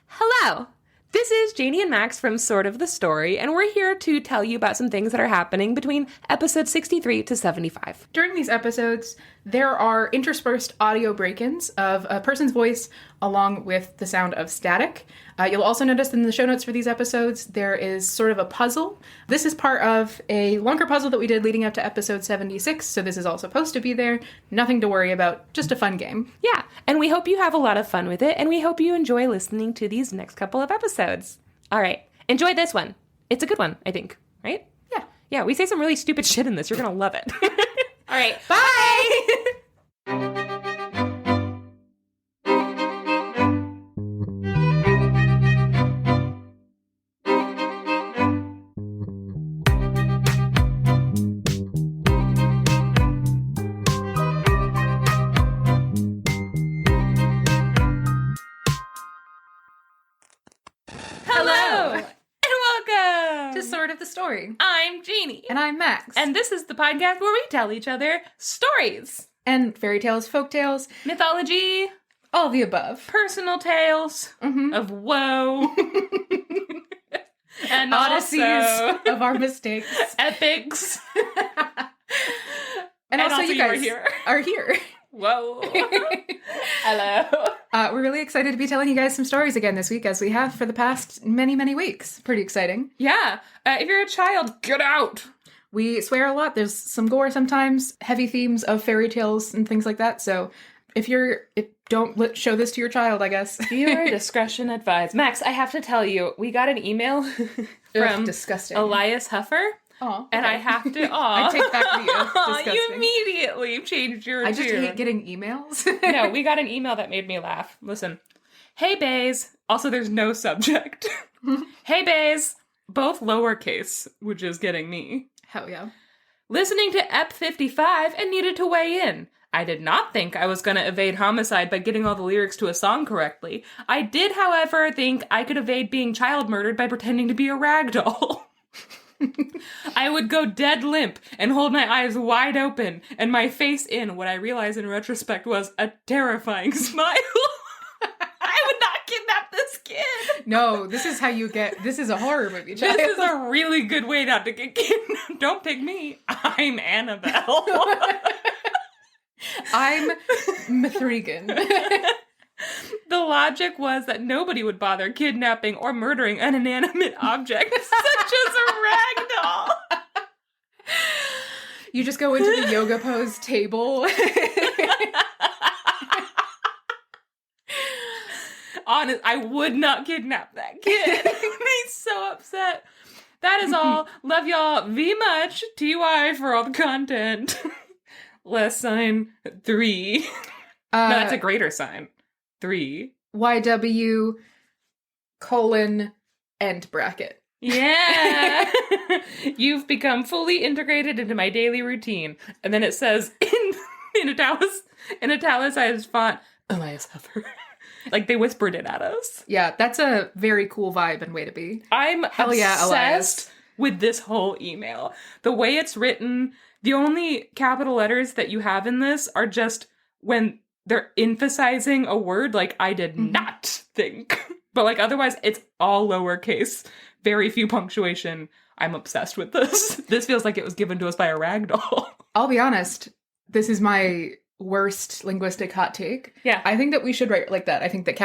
Hello! This is Janey and Max from Sort of the Story, and we're here to tell you about some things that are happening between episodes 63 to 75. During these episodes, there are interspersed audio break-ins of a person's voice along with the sound of static. You'll also notice in the show notes for these episodes, there is sort of a puzzle. This is part of a longer puzzle that we did leading up to episode 76, so this is all supposed to be there. Nothing to worry about, just a fun game. Yeah, and we hope you have a lot of fun with it, and we hope you enjoy listening to these next couple of episodes. All right, enjoy this one. It's a good one, I think, right? Yeah. Yeah, we say some really stupid shit in this. You're going to love it. All right, Bye! Hello, and welcome To Sort of the Story. I'm Janey. And I'm Max. And this is the podcast where we tell each other stories. And fairy tales, folk tales, Mythology, all the above. personal tales of woe. And Odysseys also of our mistakes. epics. And also you guys are here. are here. Whoa. Hello. We're really excited to be telling you guys some stories again this week, as we have for the past many, many weeks. Pretty exciting. Yeah. If you're a child, get out. We swear a lot. There's some gore sometimes, heavy themes of fairy tales and things like that. So don't show this to your child, I guess. Viewer discretion advised. Max, I have to tell you, we got an email from disgusting. Elias Huffer. Oh, And I have to, I take back the disgusting. You immediately changed your I just tune. hate getting emails. No, we got an email that made me laugh. Listen. Hey, bays. Also, there's no subject. Hey, bays. Both lowercase, which is getting me. Hell yeah. Listening to EP 55 and needed to weigh in. I did not think I was going to evade homicide by getting all the lyrics to a song correctly. I did, however, think I could evade being child murdered by pretending to be a rag doll. I would go dead limp and hold my eyes wide open and my face in what I realized in retrospect was a terrifying smile. I would not kidnap this kid. No, this is a horror movie, child. This is a really good way not to get kidnapped. Don't pick me. I'm Annabelle. I'm Mithrigan. The logic was that nobody would bother kidnapping or murdering an inanimate object, such as a rag doll. You just go into the yoga pose table. Honest, I would not kidnap that kid. He's so upset. That is all. Love y'all very much. TY for all the content. Less sign 3. No, that's a greater sign. 3. YW : end bracket. Yeah. You've become fully integrated into my daily routine. And then it says in italicized font, Elias Huffer. Like they whispered it at us. Yeah, that's a very cool vibe and way to be. I'm Hell yeah, obsessed with this whole email. The way it's written, the only capital letters that you have in this are just when they're emphasizing a word, like I did not think. But like otherwise, it's all lowercase, very few punctuation. I'm obsessed with this. This feels like it was given to us by a rag doll. I'll be honest, this is my worst linguistic hot take. Yeah. I think that we should write like that. I think that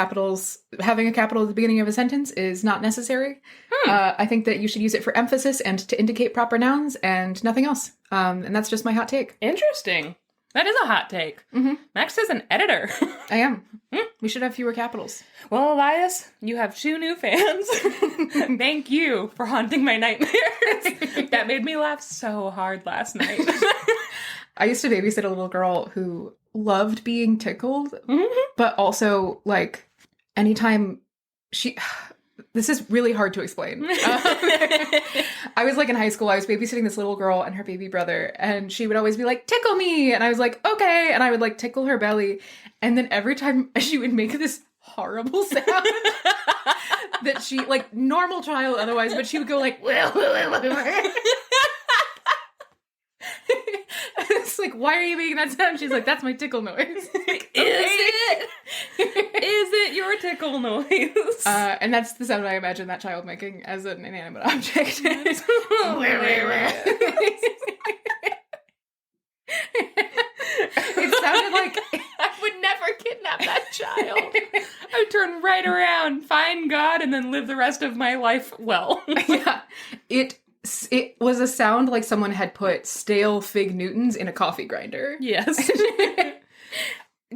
having a capital at the beginning of a sentence is not necessary. I think that you should use it for emphasis and to indicate proper nouns and nothing else. And that's just my hot take. Interesting. That is a hot take. Mm-hmm. Max is an editor. I am. We should have fewer capitals. Well, Elias, you have 2 new fans. Thank you for haunting my nightmares. That made me laugh so hard last night. I used to babysit a little girl who loved being tickled, but also, like, anytime this is really hard to explain. I was like in high school, I was babysitting this little girl and her baby brother, and she would always be like, tickle me. And I was like, okay. And I would like tickle her belly. And then every time she would make this horrible sound that she, like, normal child otherwise, but she would go like, it's like, why are you making that sound? She's like, that's my tickle noise. Like, Is it your your tickle noise. And that's the sound I imagine that child making as an inanimate object. It sounded like I would never kidnap that child. I would turn right around, find God, and then live the rest of my life well. Yeah. It was a sound like someone had put stale Fig Newtons in a coffee grinder. Yes.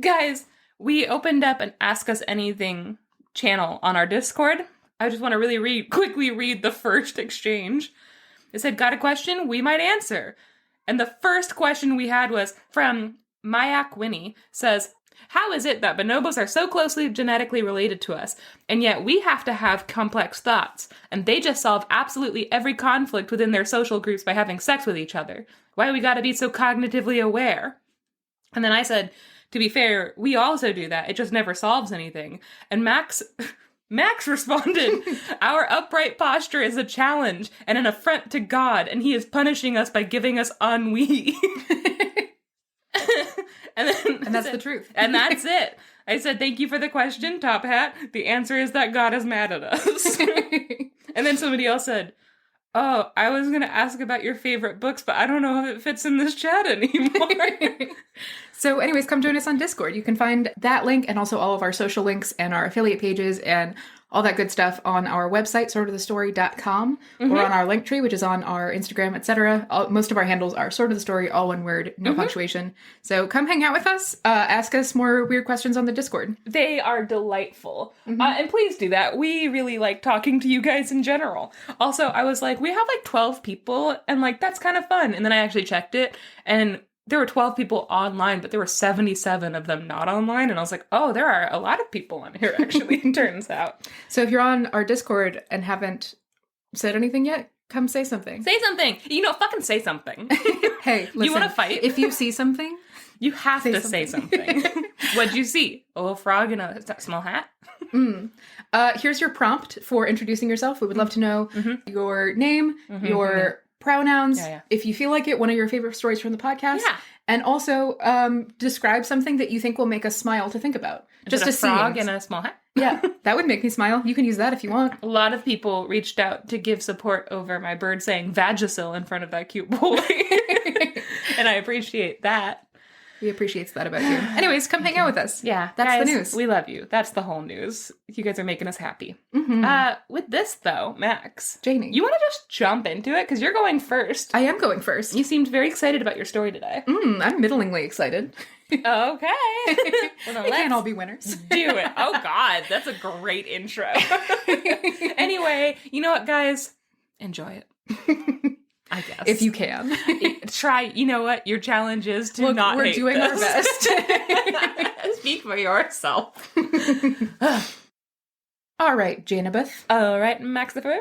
Guys, we opened up an Ask Us Anything channel on our Discord. I just want to really quickly read the first exchange. It said, got a question? We might answer. And the first question we had was from Mayak Winnie, says, how is it that bonobos are so closely genetically related to us, and yet we have to have complex thoughts, and they just solve absolutely every conflict within their social groups by having sex with each other? Why we gotta be so cognitively aware? And then I said, to be fair, we also do that. It just never solves anything. And Max responded, our upright posture is a challenge and an affront to God, and he is punishing us by giving us ennui. And that's the truth. And that's it. I said, thank you for the question, Top Hat. The answer is that God is mad at us. And then somebody else said, oh, I was going to ask about your favorite books, but I don't know if it fits in this chat anymore. So anyways, come join us on Discord. You can find that link and also all of our social links and our affiliate pages and all that good stuff on our website, sortofthestory.com, or on our link tree, which is on our Instagram, etc. Most of our handles are Sort of the Story, all one word, no punctuation. So come hang out with us. Ask us more weird questions on the Discord. They are delightful. And please do that. We really like talking to you guys in general. Also, I was like, we have like 12 people, and like, that's kind of fun. And then I actually checked it, and there were 12 people online, but there were 77 of them not online. And I was like, oh, there are a lot of people on here, actually, it turns out. So if you're on our Discord and haven't said anything yet, come say something. Say something. You know, fucking say something. Hey, listen. You want to fight? If you see something, you have to say something. What'd you see? A little frog in a small hat? Here's your prompt for introducing yourself. We would love to know your name, your pronouns, if you feel like it, one of your favorite stories from the podcast, and also describe something that you think will make us smile to think about. Just a frog in a small hat. Yeah, that would make me smile. You can use that if you want. A lot of people reached out to give support over my bird saying Vagisil in front of that cute boy. And I appreciate that. We appreciate that about you. Anyways, come hang out with us. Yeah. That's guys, the news. We love you. That's the whole news. You guys are making us happy. With this, though, Max. Janey. You want to just jump into it? Because you're going first. I am going first. You seemed very excited about your story today. I'm middlingly excited. Okay. Well, they can't all be winners. Do it. Oh, God. That's a great intro. Anyway, you know what, guys? Enjoy it. I guess. If you can. Try, you know what? Your challenge is to not hate we're doing our best. Speak for yourself. All right, Janabeth. All right, Maxifer.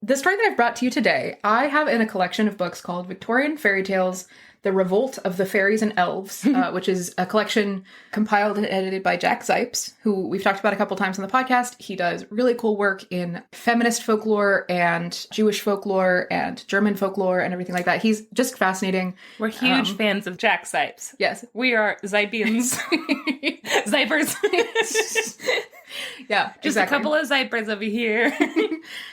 The story that I've brought to you today, I have in a collection of books called Victorian Fairy Tales, The Revolt of the Fairies and Elves, which is a collection compiled and edited by Jack Zipes, who we've talked about a couple times on the podcast. He does really cool work in feminist folklore and Jewish folklore and German folklore and everything like that. He's just fascinating. We're huge fans of Jack Zipes. Yes. We are Zipians. Zipers. Yeah, just exactly. A couple of Zipers over here.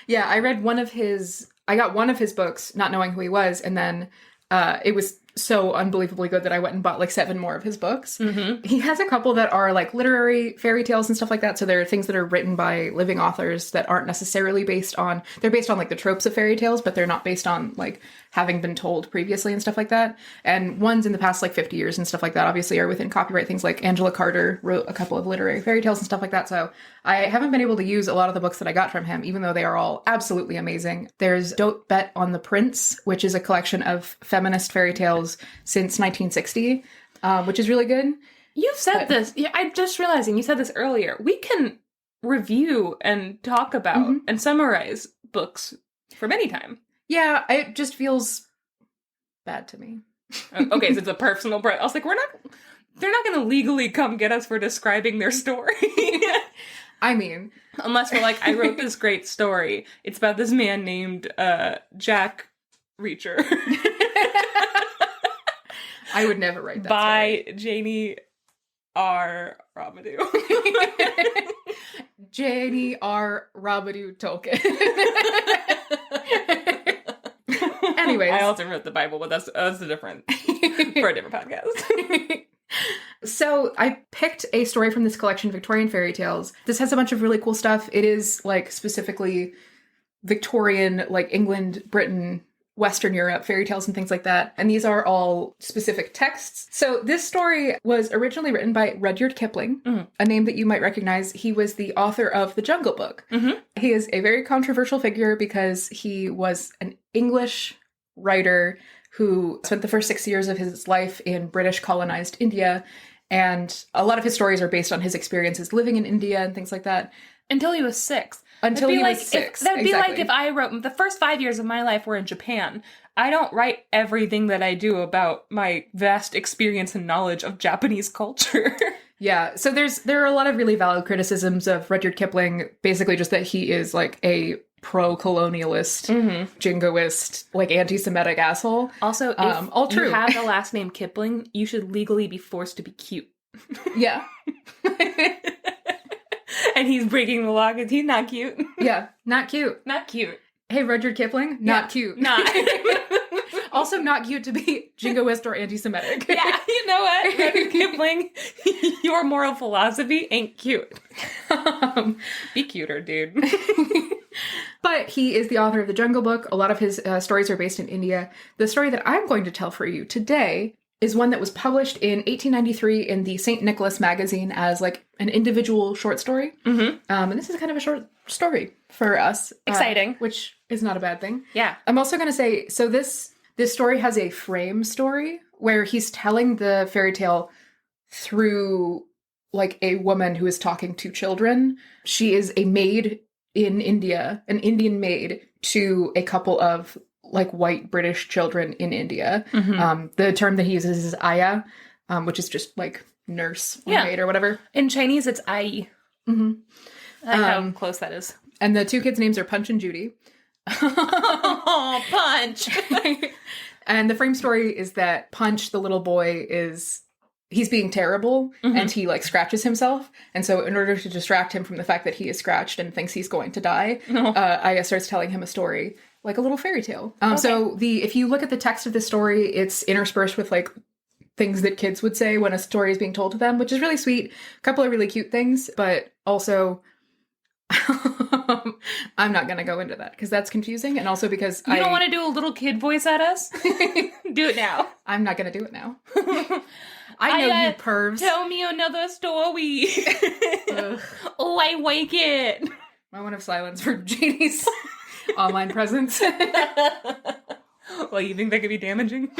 Yeah, I got one of his books, not knowing who he was, and then it was so unbelievably good that I went and bought like 7 more of his books. He has a couple that are like literary fairy tales and stuff like that. So there are things that are written by living authors that aren't necessarily they're based on like the tropes of fairy tales, but they're not based on like having been told previously and stuff like that. And ones in the past like 50 years and stuff like that obviously are within copyright. Things like Angela Carter wrote a couple of literary fairy tales and stuff like that. So I haven't been able to use a lot of the books that I got from him, even though they are all absolutely amazing. There's Don't Bet on the Prince, which is a collection of feminist fairy tales since 1960, which is really good. You've said this. Yeah, I'm just realizing you said this earlier. We can review and talk about and summarize books from any time. Yeah, it just feels bad to me. Okay, so it's a personal I was like, they're not going to legally come get us for describing their story. I mean, unless we're like, I wrote this great story. It's about this man named Jack Reacher. I would never write that by story. Janey R. Rabadoo. Janey R. Rabadoo Tolkien. Anyways. I also wrote the Bible, but that's a different, for a different podcast. So I picked a story from this collection, Victorian Fairy Tales. This has a bunch of really cool stuff. It is like specifically Victorian, like England, Britain, Western Europe, fairy tales and things like that. And these are all specific texts. So this story was originally written by Rudyard Kipling, a name that you might recognize. He was the author of The Jungle Book. He is a very controversial figure because he was an English writer who spent the first 6 years of his life in British colonized India. And a lot of his stories are based on his experiences living in India and things like that. Until he was 6. Until he was 6. That would be like if I wrote, the first 5 years of my life were in Japan. I don't write everything that I do about my vast experience and knowledge of Japanese culture. Yeah, so there are a lot of really valid criticisms of Rudyard Kipling, basically just that he is like a pro-colonialist, jingoist, like anti-Semitic asshole. Also, if all true. You have the last name Kipling, you should legally be forced to be cute. Yeah. And he's breaking the law because he's not cute. Yeah, not cute. Not cute. Hey, Rudyard Kipling, not cute. Not. Also not cute to be jingoist or anti-Semitic. Yeah, you know what, Rudyard Kipling? Your moral philosophy ain't cute. Be cuter, dude. But he is the author of The Jungle Book. A lot of his stories are based in India. The story that I'm going to tell for you today is one that was published in 1893 in the St. Nicholas magazine as like an individual short story. And this is kind of a short story for us. Exciting. Which is not a bad thing. Yeah. I'm also going to say, so this story has a frame story where he's telling the fairy tale through like a woman who is talking to children. She is a maid in India, an Indian maid to a couple of like white British children in India. The term that he uses is Aya, which is just like nurse or maid or whatever. In Chinese, it's Ai. I like how close that is. And the two kids' names are Punch and Judy. Oh, Punch! And the frame story is that Punch, the little boy, he's being terrible and he like scratches himself. And so in order to distract him from the fact that he is scratched and thinks he's going to die, Aya starts telling him a story, like a little fairy tale. So if you look at the text of this story, it's interspersed with like things that kids would say when a story is being told to them, which is really sweet. A couple of really cute things, but also I'm not going to go into that because that's confusing. And also because you don't want to do a little kid voice at us? Do it now. I'm not going to do it now. I know you pervs. Tell me another story. Oh, I like it. Moment of silence for Janey's online presence. Well, you think that could be damaging?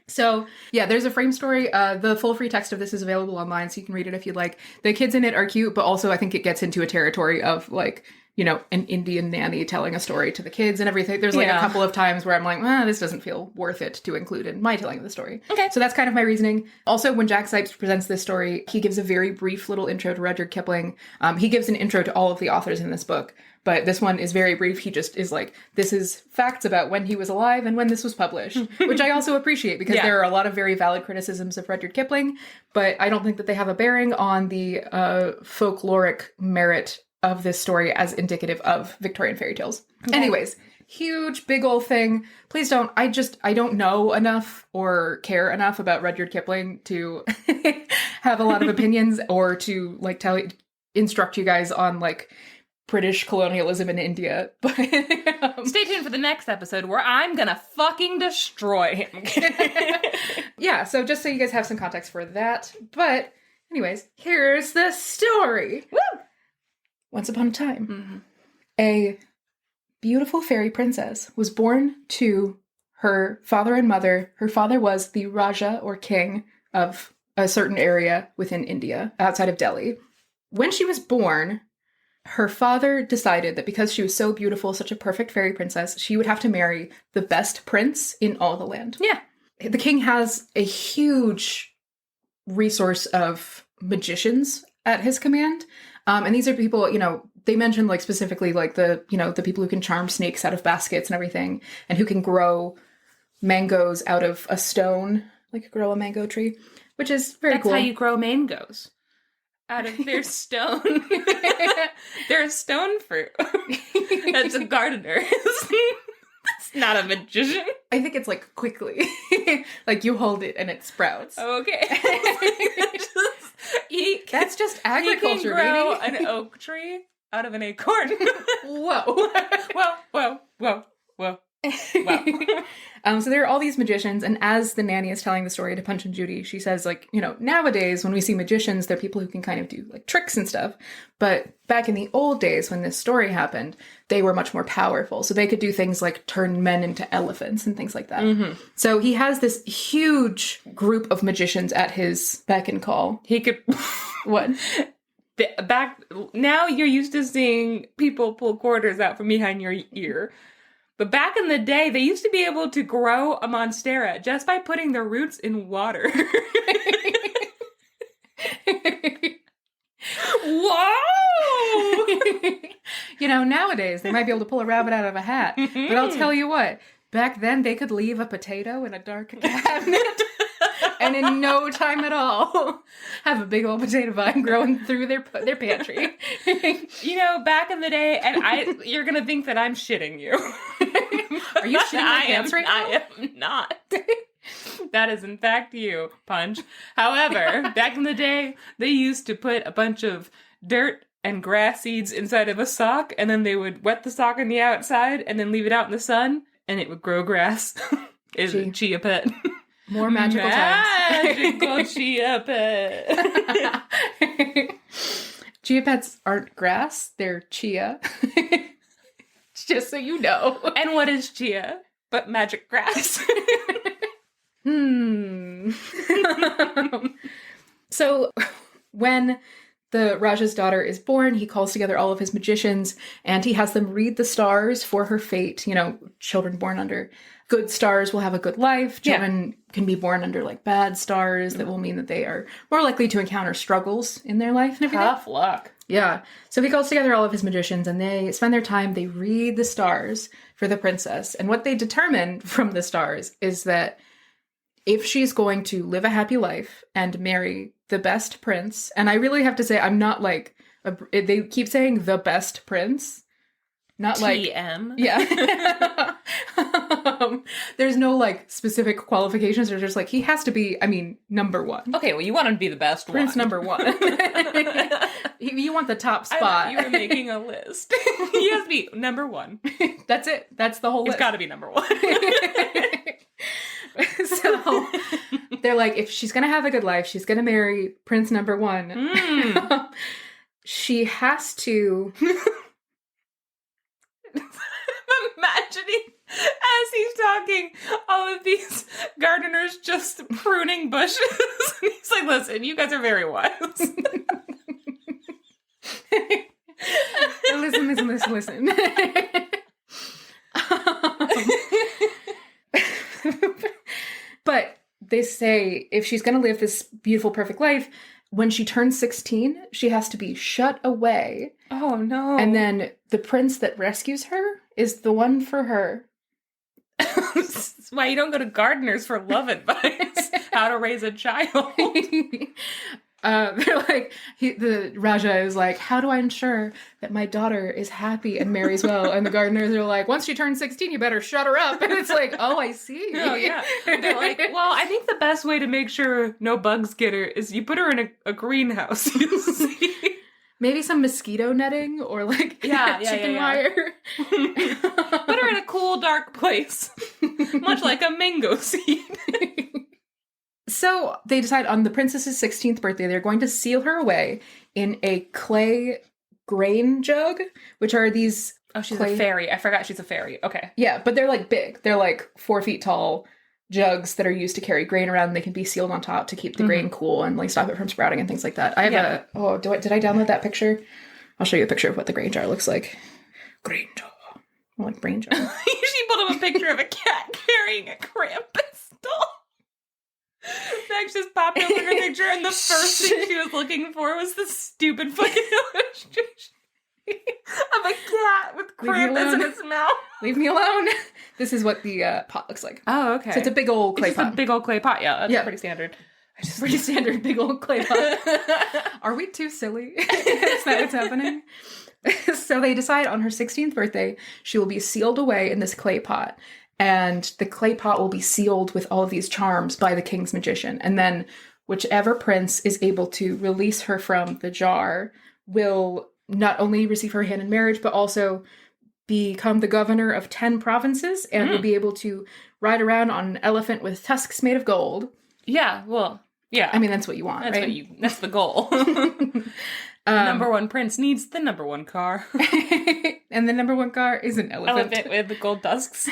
So, yeah, there's a frame story. The full free text of this is available online, so you can read it if you'd like. The kids in it are cute, but also I think it gets into a territory of, like, you know, an Indian nanny telling a story to the kids and everything. There's, like, a couple of times where I'm like, this doesn't feel worth it to include in my telling of the story. Okay. So that's kind of my reasoning. Also, when Jack Sipes presents this story, he gives a very brief little intro to Rudyard Kipling. He gives an intro to all of the authors in this book. But this one is very brief. He just is like, this is facts about when he was alive and when this was published, which I also appreciate because there are a lot of very valid criticisms of Rudyard Kipling, but I don't think that they have a bearing on the folkloric merit of this story as indicative of Victorian fairy tales. Okay. Anyways, huge, big old thing. Please don't, I don't know enough or care enough about Rudyard Kipling to have a lot of opinions or to like instruct you guys on like British colonialism in India. But stay tuned for the next episode where I'm gonna fucking destroy him. Yeah, so just so you guys have some context for that. But anyways, here's the story. Woo! Once upon a time, a beautiful fairy princess was born to her father and mother. Her father was the Raja or king of a certain area within India, outside of Delhi. When she was born, her father decided that because she was so beautiful, such a perfect fairy princess, she would have to marry the best prince in all the land. Yeah. The king has a huge resource of magicians at his command. And these are people, you know, they mentioned like specifically like the people who can charm snakes out of baskets and everything, and who can grow mangoes out of a stone, like grow a mango tree. which is very That's cool. how you grow mangoes. Out of their stone. They're a stone fruit. That's a gardener. That's not a magician. I think it's like quickly. Like you hold it and it sprouts. Okay. That's just agriculture, you can grow baby. an oak tree out of an acorn. Whoa. Whoa. Wow. So there are all these magicians, and as the nanny is telling the story to Punch and Judy, she says, like, you know, nowadays when we see magicians, they're people who can kind of do like tricks and stuff. But back in the old days when this story happened, they were much more powerful. So they could do things like turn men into elephants and things like that. Mm-hmm. So he has this huge group of magicians at his beck and call. He could... What? Back now you're used to seeing people pull quarters out from behind your ear. But back in the day, they used to be able to grow a monstera just by putting their roots in water. Whoa! You know, nowadays, they might be able to pull a rabbit out of a hat. But I'll tell you what, back then, they could leave a potato in a dark cabinet. And in no time at all, have a big old potato vine growing through their pantry. You know, back in the day, and you're gonna think that I'm shitting you. Are you shitting my pants right now? I am not. That is in fact you, Punch. However, back in the day, they used to put a bunch of dirt and grass seeds inside of a sock, and then they would wet the sock on the outside, and then leave it out in the sun, and it would grow grass. Is a chia pet. More magical times. Magical chia pet. Chia pets aren't grass, they're chia. Just so you know. And what is chia? But magic grass. So when the Raja's daughter is born, he calls together all of his magicians and he has them read the stars for her fate. You know, children born under good stars will have a good life. Children can be born under like bad stars that will mean that they are more likely to encounter struggles in their life and everything. Tough luck. Yeah. So he calls together all of his magicians and they spend their time, they read the stars for the princess. And what they determine from the stars is that if she's going to live a happy life and marry the best prince, and I really have to say, I'm not like, they keep saying the best prince. Not like TM. Yeah. There's no like specific qualifications. They're just like, he has to be, I mean, number one. Okay, well, you want him to be the best Prince one. number one. You want the top spot. You were making a list. He has to be number one. That's it. That's the whole list. He's got to be number one. So they're like, if she's going to have a good life, she's going to marry Prince number one. She has to... Imagining as he's talking, all of these gardeners just pruning bushes. And he's like, listen, you guys are very wise. Listen. But they say if she's going to live this beautiful, perfect life, when she turns 16, she has to be shut away. Oh, no. And then the prince that rescues her is the one for her. That's why you don't go to gardeners for love advice. How to raise a child. They're like, the Raja is like, how do I ensure that my daughter is happy and marries well? And the gardeners are like, once she turns 16, you better shut her up. And it's like, oh, I see. Oh, yeah. They're like, well, I think the best way to make sure no bugs get her is you put her in a greenhouse. You'll see. Maybe some mosquito netting or like chicken wire. Put her in a cool, dark place. Much like a mango seed. So they decide on the princess's 16th birthday, they're going to seal her away in a clay grain jug, which are these... Oh, she's a fairy. I forgot she's a fairy. Okay. Yeah, but they're like big. They're like 4 feet tall jugs that are used to carry grain around. They can be sealed on top to keep the grain cool and like stop it from sprouting and things like that. I have did I download that picture? I'll show you a picture of what the grain jar looks like. Grain jar. I like brain jar. She pulled up a picture of a cat carrying a Krampus doll. Max just popped open her picture, and the first thing she was looking for was the stupid fucking illustration of a cat with Krampus in its mouth. Leave me alone. This is what the pot looks like. Oh, okay. So it's a big old clay pot. A big old clay pot, yeah. That's pretty standard. Pretty standard big old clay pot. Are we too silly? Is that what's happening? So they decide on her 16th birthday, she will be sealed away in this clay pot. And the clay pot will be sealed with all of these charms by the king's magician. And then whichever prince is able to release her from the jar will not only receive her hand in marriage, but also become the governor of 10 provinces and will be able to ride around on an elephant with tusks made of gold. Yeah, well, yeah. I mean, that's what you want, that's right? That's the goal. Number one prince needs the number one car. And the number one car is an elephant. Elephant with the gold tusks.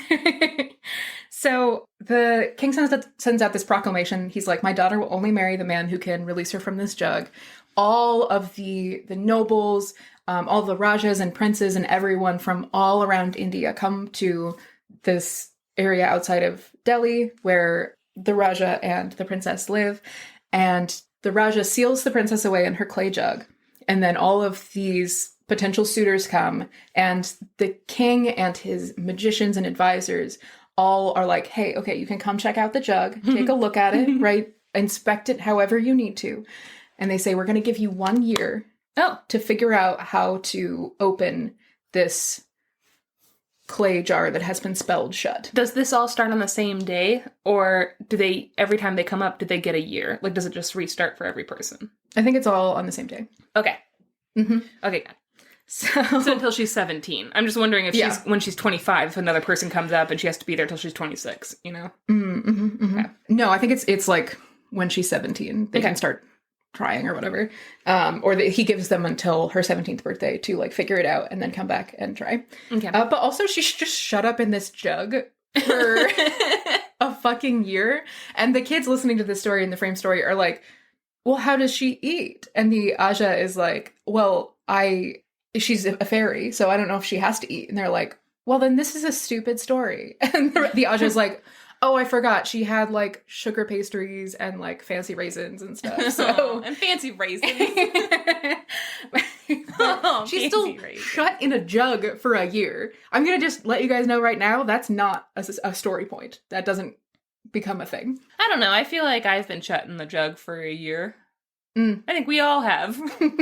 So the king sends out this proclamation. He's like, my daughter will only marry the man who can release her from this jug. All of the nobles, all the rajas and princes and everyone from all around India come to this area outside of Delhi where the Raja and the princess live. And the Raja seals the princess away in her clay jug. And then all of these potential suitors come, and the king and his magicians and advisors all are like, hey, okay, you can come check out the jug, take a look at it, right? Inspect it however you need to. And they say, we're going to give you 1 year to figure out how to open this clay jar that has been spelled shut. Does this all start on the same day, or do they, every time they come up, do they get a year? Like, does it just restart for every person? I think it's all on the same day. Okay. Mm-hmm. Okay, good. So until she's 17. I'm just wondering if when she's 25, if another person comes up and she has to be there till she's 26, you know? Mm-hmm, mm-hmm. Okay. No, I think it's like when she's 17, they can start trying or whatever. He gives them until her 17th birthday to like figure it out and then come back and try. Okay. But also she should just shut up in this jug for a fucking year. And the kids listening to this story and the frame story are like, well, how does she eat? And the Aja is like, well, she's a fairy, so I don't know if she has to eat. And they're like, well, then this is a stupid story. And the Aja is like, oh, I forgot. She had like sugar pastries and like fancy raisins and stuff. So and fancy raisins. She's still shut in a jug for a year. I'm going to just let you guys know right now, that's not a story point. That doesn't become a thing. I don't know. I feel like I've been shut in the jug for a year. I think we all have.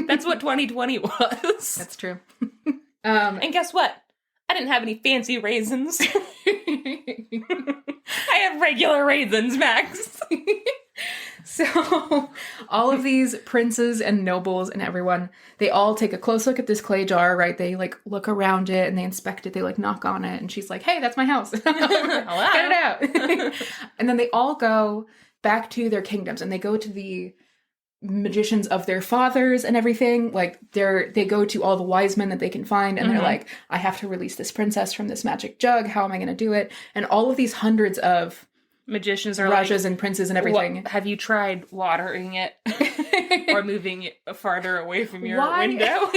That's what 2020 was. That's true. And guess what? I didn't have any fancy raisins. I have regular raisins, Max. So all of these princes and nobles and everyone, they all take a close look at this clay jar, right? They like look around it and they inspect it. They like knock on it and she's like, hey, that's my house. Get it out. And then they all go back to their kingdoms and they go to the magicians of their fathers and everything. Like they go to all the wise men that they can find and they're like, I have to release this princess from this magic jug. How am I going to do it? And all of these hundreds of magicians are rajas and princes and everything. Have you tried watering it or moving it farther away from your window?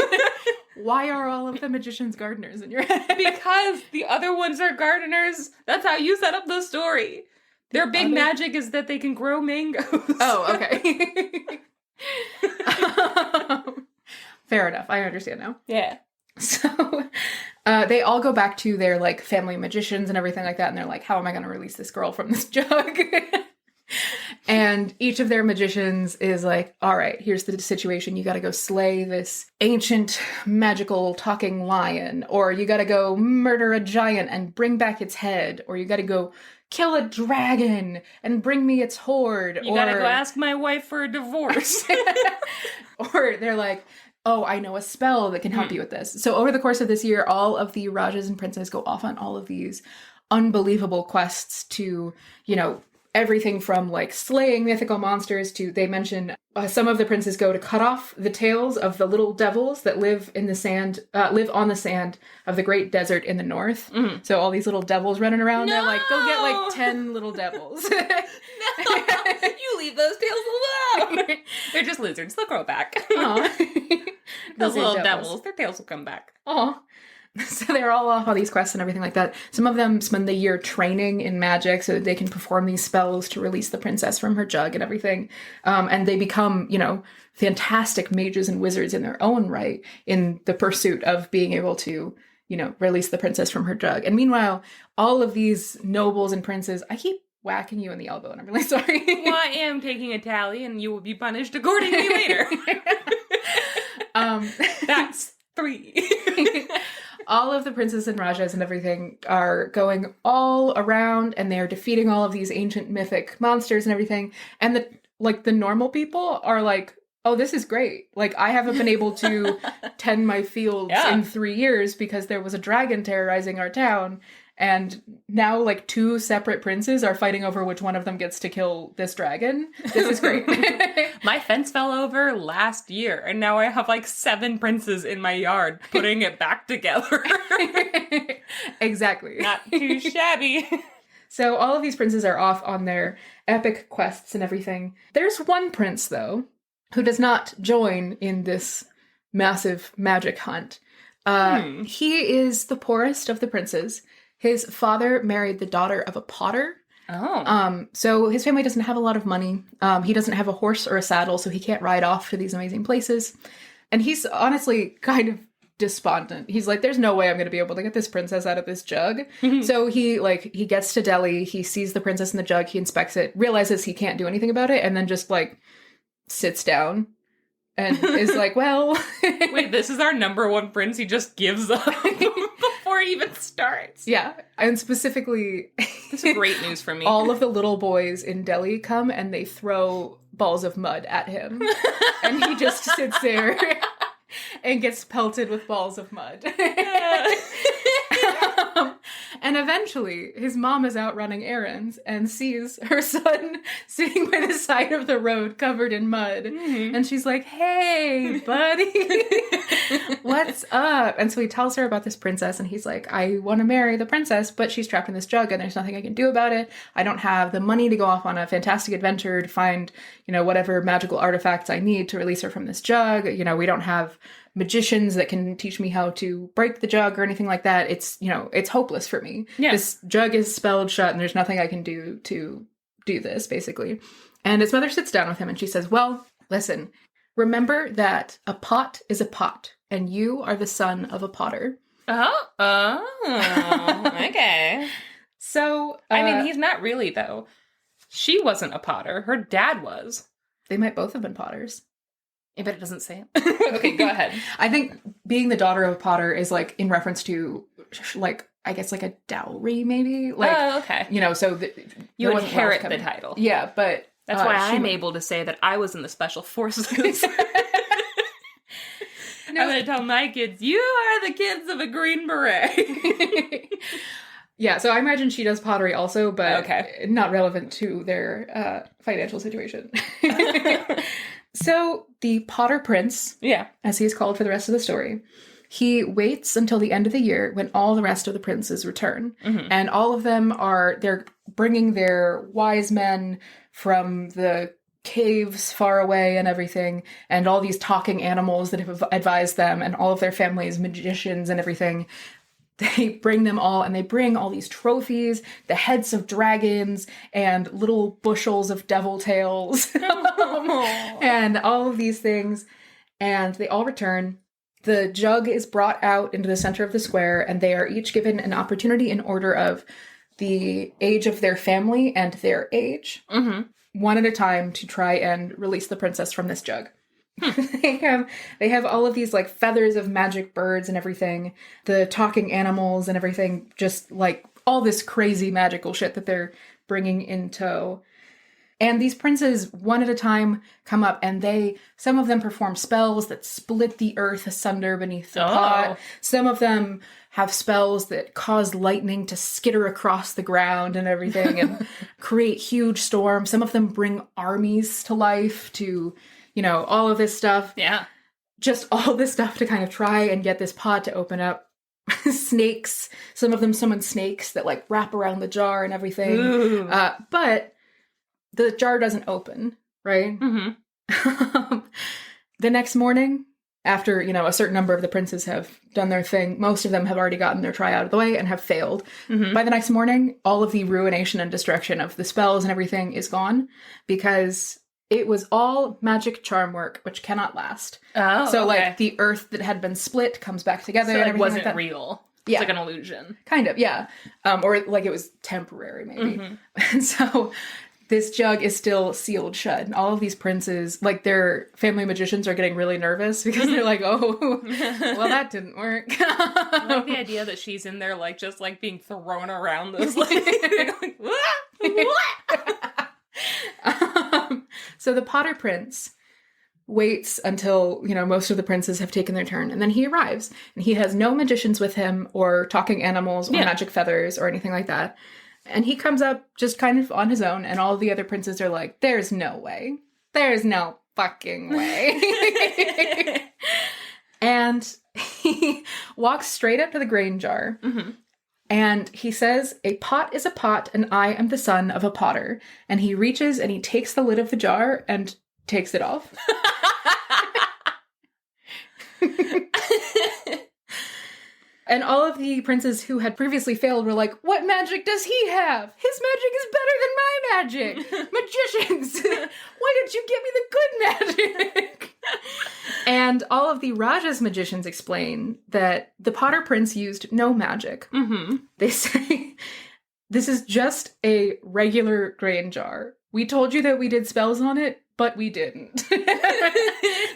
Why are all of the magicians gardeners in your head? Because the other ones are gardeners. That's how you set up the story. Their big magic is that they can grow mangoes. Oh, okay. Fair enough. I understand now. Yeah. So they all go back to their like family magicians and everything like that. And they're like, how am I going to release this girl from this jug? And each of their magicians is like, all right, here's the situation. You got to go slay this ancient magical talking lion, or you got to go murder a giant and bring back its head, or you got to go kill a dragon and bring me its hoard. You gotta go ask my wife for a divorce. Or they're like, oh, I know a spell that can help you with this. So over the course of this year, all of the Rajas and princes go off on all of these unbelievable quests to, you know, everything from like slaying mythical monsters to, they mention some of the princes go to cut off the tails of the little devils that live in the sand, live on the sand of the great desert in the north. Mm-hmm. So all these little devils running around, they're like, go get like 10 little devils. No, you leave those tails alone. They're just lizards. They'll grow back. Those little devils, their tails will come back. Aw. So they're all off on these quests and everything like that. Some of them spend the year training in magic so that they can perform these spells to release the princess from her jug and everything. And they become, you know, fantastic mages and wizards in their own right in the pursuit of being able to, you know, release the princess from her jug. And meanwhile, all of these nobles and princes, I keep whacking you in the elbow, and I'm really sorry. Well, I am taking a tally, and you will be punished accordingly later. That's 3. All of the princes and rajas and everything are going all around, and they're defeating all of these ancient mythic monsters and everything. And the normal people are like, oh, this is great. Like, I haven't been able to tend my fields in 3 years because there was a dragon terrorizing our town. And now, like, 2 separate princes are fighting over which one of them gets to kill this dragon. This is great. My fence fell over last year, and now I have, like, 7 princes in my yard putting it back together. Exactly. Not too shabby. So all of these princes are off on their epic quests and everything. There's one prince, though, who does not join in this massive magic hunt. He is the poorest of the princes. His father married the daughter of a potter. Oh. So his family doesn't have a lot of money. He doesn't have a horse or a saddle, so he can't ride off to these amazing places. And he's honestly kind of despondent. He's like, there's no way I'm going to be able to get this princess out of this jug. So he gets to Delhi, he sees the princess in the jug, he inspects it, realizes he can't do anything about it, and then just, like, sits down and is like, well... Wait, this is our number 1 prince? He just gives up before he even starts? Yeah, and specifically... This is great news for me. All of the little boys in Delhi come and they throw balls of mud at him. And he just sits there and gets pelted with balls of mud. And eventually, his mom is out running errands and sees her son sitting by the side of the road covered in mud. Mm-hmm. And she's like, hey, buddy, what's up? And so he tells her about this princess, and he's like, I want to marry the princess, but she's trapped in this jug, and there's nothing I can do about it. I don't have the money to go off on a fantastic adventure to find, whatever magical artifacts I need to release her from this jug. We don't have magicians that can teach me how to break the jug or anything like that. It's hopeless for me. Yeah. This jug is spelled shut and there's nothing I can do to do this, basically. And his mother sits down with him and she says, well, listen, remember that a pot is a pot and you are the son of a potter. Oh, okay. So, I mean, he's not really, though. She wasn't a potter. Her dad was. They might both have been potters. Yeah, but it doesn't say it. Okay, go ahead. I think being the daughter of a potter is, like, in reference to, like, I guess, like, a dowry, maybe? Like, oh, okay. So... You inherit the title. Yeah, but... That's why I'm able to say that I was in the special forces. I'm going to tell my kids, you are the kids of a Green Beret. Yeah, so I imagine she does pottery also, but not relevant to their financial situation. So the Potter Prince, as he's called for the rest of the story, he waits until the end of the year when all the rest of the princes return. Mm-hmm. And all of them they're bringing their wise men from the caves far away and everything, and all these talking animals that have advised them, and all of their families, magicians and everything. They bring them all, and they bring all these trophies, the heads of dragons, and little bushels of devil tails, and all of these things. And they all return. The jug is brought out into the center of the square, and they are each given an opportunity in order of the age of their family and their age, one at a time, to try and release the princess from this jug. They have all of these, like, feathers of magic birds and everything, the talking animals and everything, just, like, all this crazy magical shit that they're bringing in tow. And these princes, one at a time, come up, and some of them perform spells that split the earth asunder beneath the pot. Some of them have spells that cause lightning to skitter across the ground and everything, and create huge storms. Some of them bring armies to life to... all of this stuff. Yeah. Just all this stuff to kind of try and get this pot to open up. Snakes. Some of them summon snakes that, like, wrap around the jar and everything. But the jar doesn't open, right? Mm-hmm. The next morning, after, a certain number of the princes have done their thing, most of them have already gotten their try out of the way and have failed. Mm-hmm. By the next morning, all of the ruination and destruction of the spells and everything is gone, because... it was all magic charm work, which cannot last. Oh, so, like, the earth that had been split comes back together. So and it wasn't like that. Real. It's like an illusion. Kind of, yeah. Or like it was temporary, maybe. Mm-hmm. And so this jug is still sealed shut. And all of these princes, like their family magicians are getting really nervous because they're like, oh, well, that didn't work. I like the idea that she's in there, like, just like being thrown around this, like, what? So the Potter Prince waits until, most of the princes have taken their turn, and then he arrives, and he has no magicians with him or talking animals or magic feathers or anything like that. And he comes up just kind of on his own, and all the other princes are like, there's no way. There's no fucking way. And he walks straight up to the grain jar, and he says, a pot is a pot, and I am the son of a potter. And he reaches and he takes the lid of the jar and takes it off. And all of the princes who had previously failed were like, what magic does he have? His magic is better than my magic. Magicians, why didn't you give me the good magic? And all of the Raja's magicians explain that the Potter Prince used no magic. Mm-hmm. They say, this is just a regular grain jar. We told you that we did spells on it, but we didn't.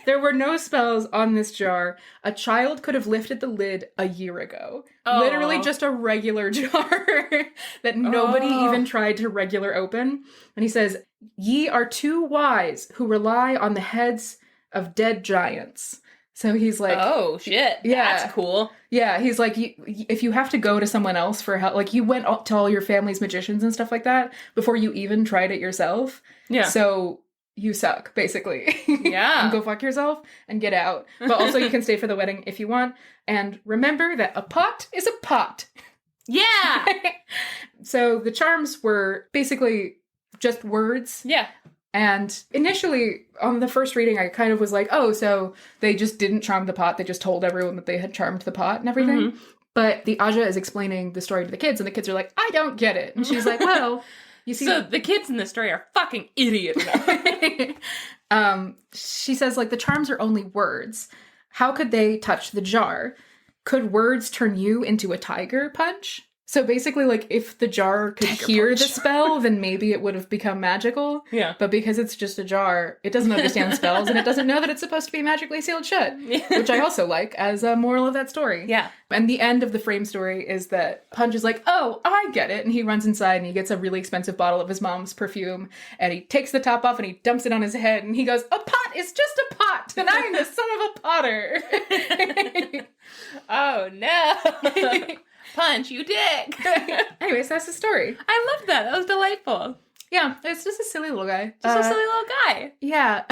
There were no spells on this jar. A child could have lifted the lid a year ago. Oh. Literally just a regular jar that nobody even tried to regular open. And he says, ye are too wise who rely on the heads of dead giants. So he's like... Oh, shit. Yeah. That's cool. Yeah, he's like, if you have to go to someone else for help, like you went to all your family's magicians and stuff like that before you even tried it yourself. Yeah. So... you suck, basically. Yeah. And go fuck yourself and get out. But also you can stay for the wedding if you want. And remember that a pot is a pot. Yeah! So the charms were basically just words. Yeah. And initially, on the first reading, I kind of was like, oh, so they just didn't charm the pot. They just told everyone that they had charmed the pot and everything. Mm-hmm. But the Aja is explaining the story to the kids, and the kids are like, I don't get it. And she's like, well... You see, so the kids in this story are fucking idiots. She says, like, the charms are only words. How could they touch the jar? Could words turn you into a tiger punch? So basically, like, if the jar could hear the spell, then maybe it would have become magical. Yeah. But because it's just a jar, it doesn't understand spells, and it doesn't know that it's supposed to be magically sealed shut. Which I also like as a moral of that story. Yeah. And the end of the frame story is that Punch is like, oh, I get it. And he runs inside and he gets a really expensive bottle of his mom's perfume. And he takes the top off and he dumps it on his head. And he goes, a pot is just a pot. And I am the son of a potter. Oh, no. Punch, you dick. Anyways, that's the story. I loved that. That was delightful. Yeah, it's just a silly little guy. Just a silly little guy. Yeah.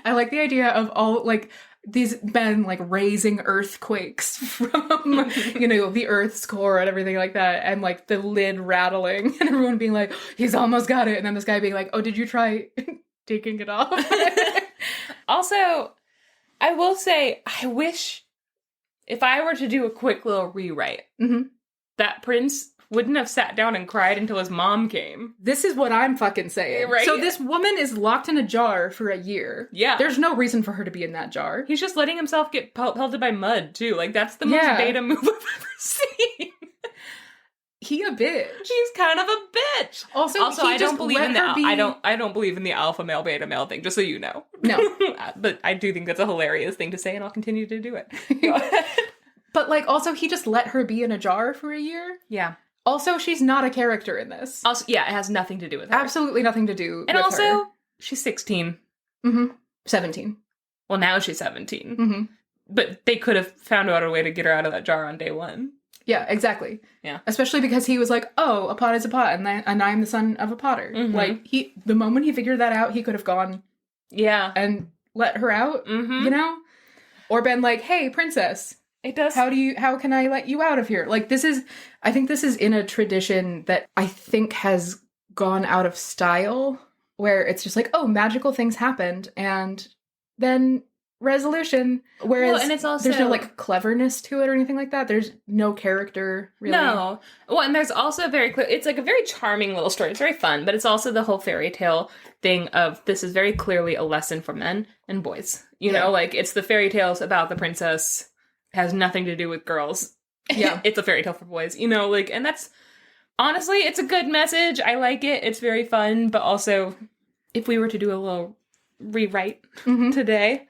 I like the idea of all, like, these men, like, raising earthquakes from, the Earth's core and everything like that, and, like, the lid rattling, and everyone being like, he's almost got it, and then this guy being like, oh, did you try taking it off? Also, I will say, I wish... if I were to do a quick little rewrite, that prince wouldn't have sat down and cried until his mom came. This is what I'm fucking saying. Right? So this woman is locked in a jar for a year. Yeah. There's no reason for her to be in that jar. He's just letting himself get pelted by mud, too. Like, that's the most beta move I've ever seen. He a bitch. She's kind of a bitch. Also I don't believe in I don't believe in the alpha male beta male thing, just so you know. No. But I do think that's a hilarious thing to say, and I'll continue to do it. But, like, also he just let her be in a jar for a year? Yeah. Also, she's not a character in this. Also, yeah, it has nothing to do with her. Absolutely nothing to do with her. And also, she's 16. Mm-hmm. 17. Well, now she's 17. Mm-hmm. But they could have found out a way to get her out of that jar on day one. Yeah, exactly. Yeah. Especially because he was like, oh, a pot is a pot, and I'm the son of a potter. Mm-hmm. Like, the moment he figured that out, he could have gone... yeah. And let her out, Or been like, hey, princess... it does. How can I let you out of here? Like, I think this is in a tradition that I think has gone out of style, where it's just like, oh, magical things happened, and then resolution. Whereas and it's also, there's no, like, cleverness to it or anything like that. There's no character, really. No. Well, and there's also it's like a very charming little story. It's very fun, but it's also the whole fairy tale thing of this is very clearly a lesson for men and boys. You know, like, it's the fairy tales about the princess... has nothing to do with girls. Yeah. It's a fairy tale for boys, you know, like, and that's, honestly, it's a good message. I like it. It's very fun, but also, if we were to do a little rewrite today,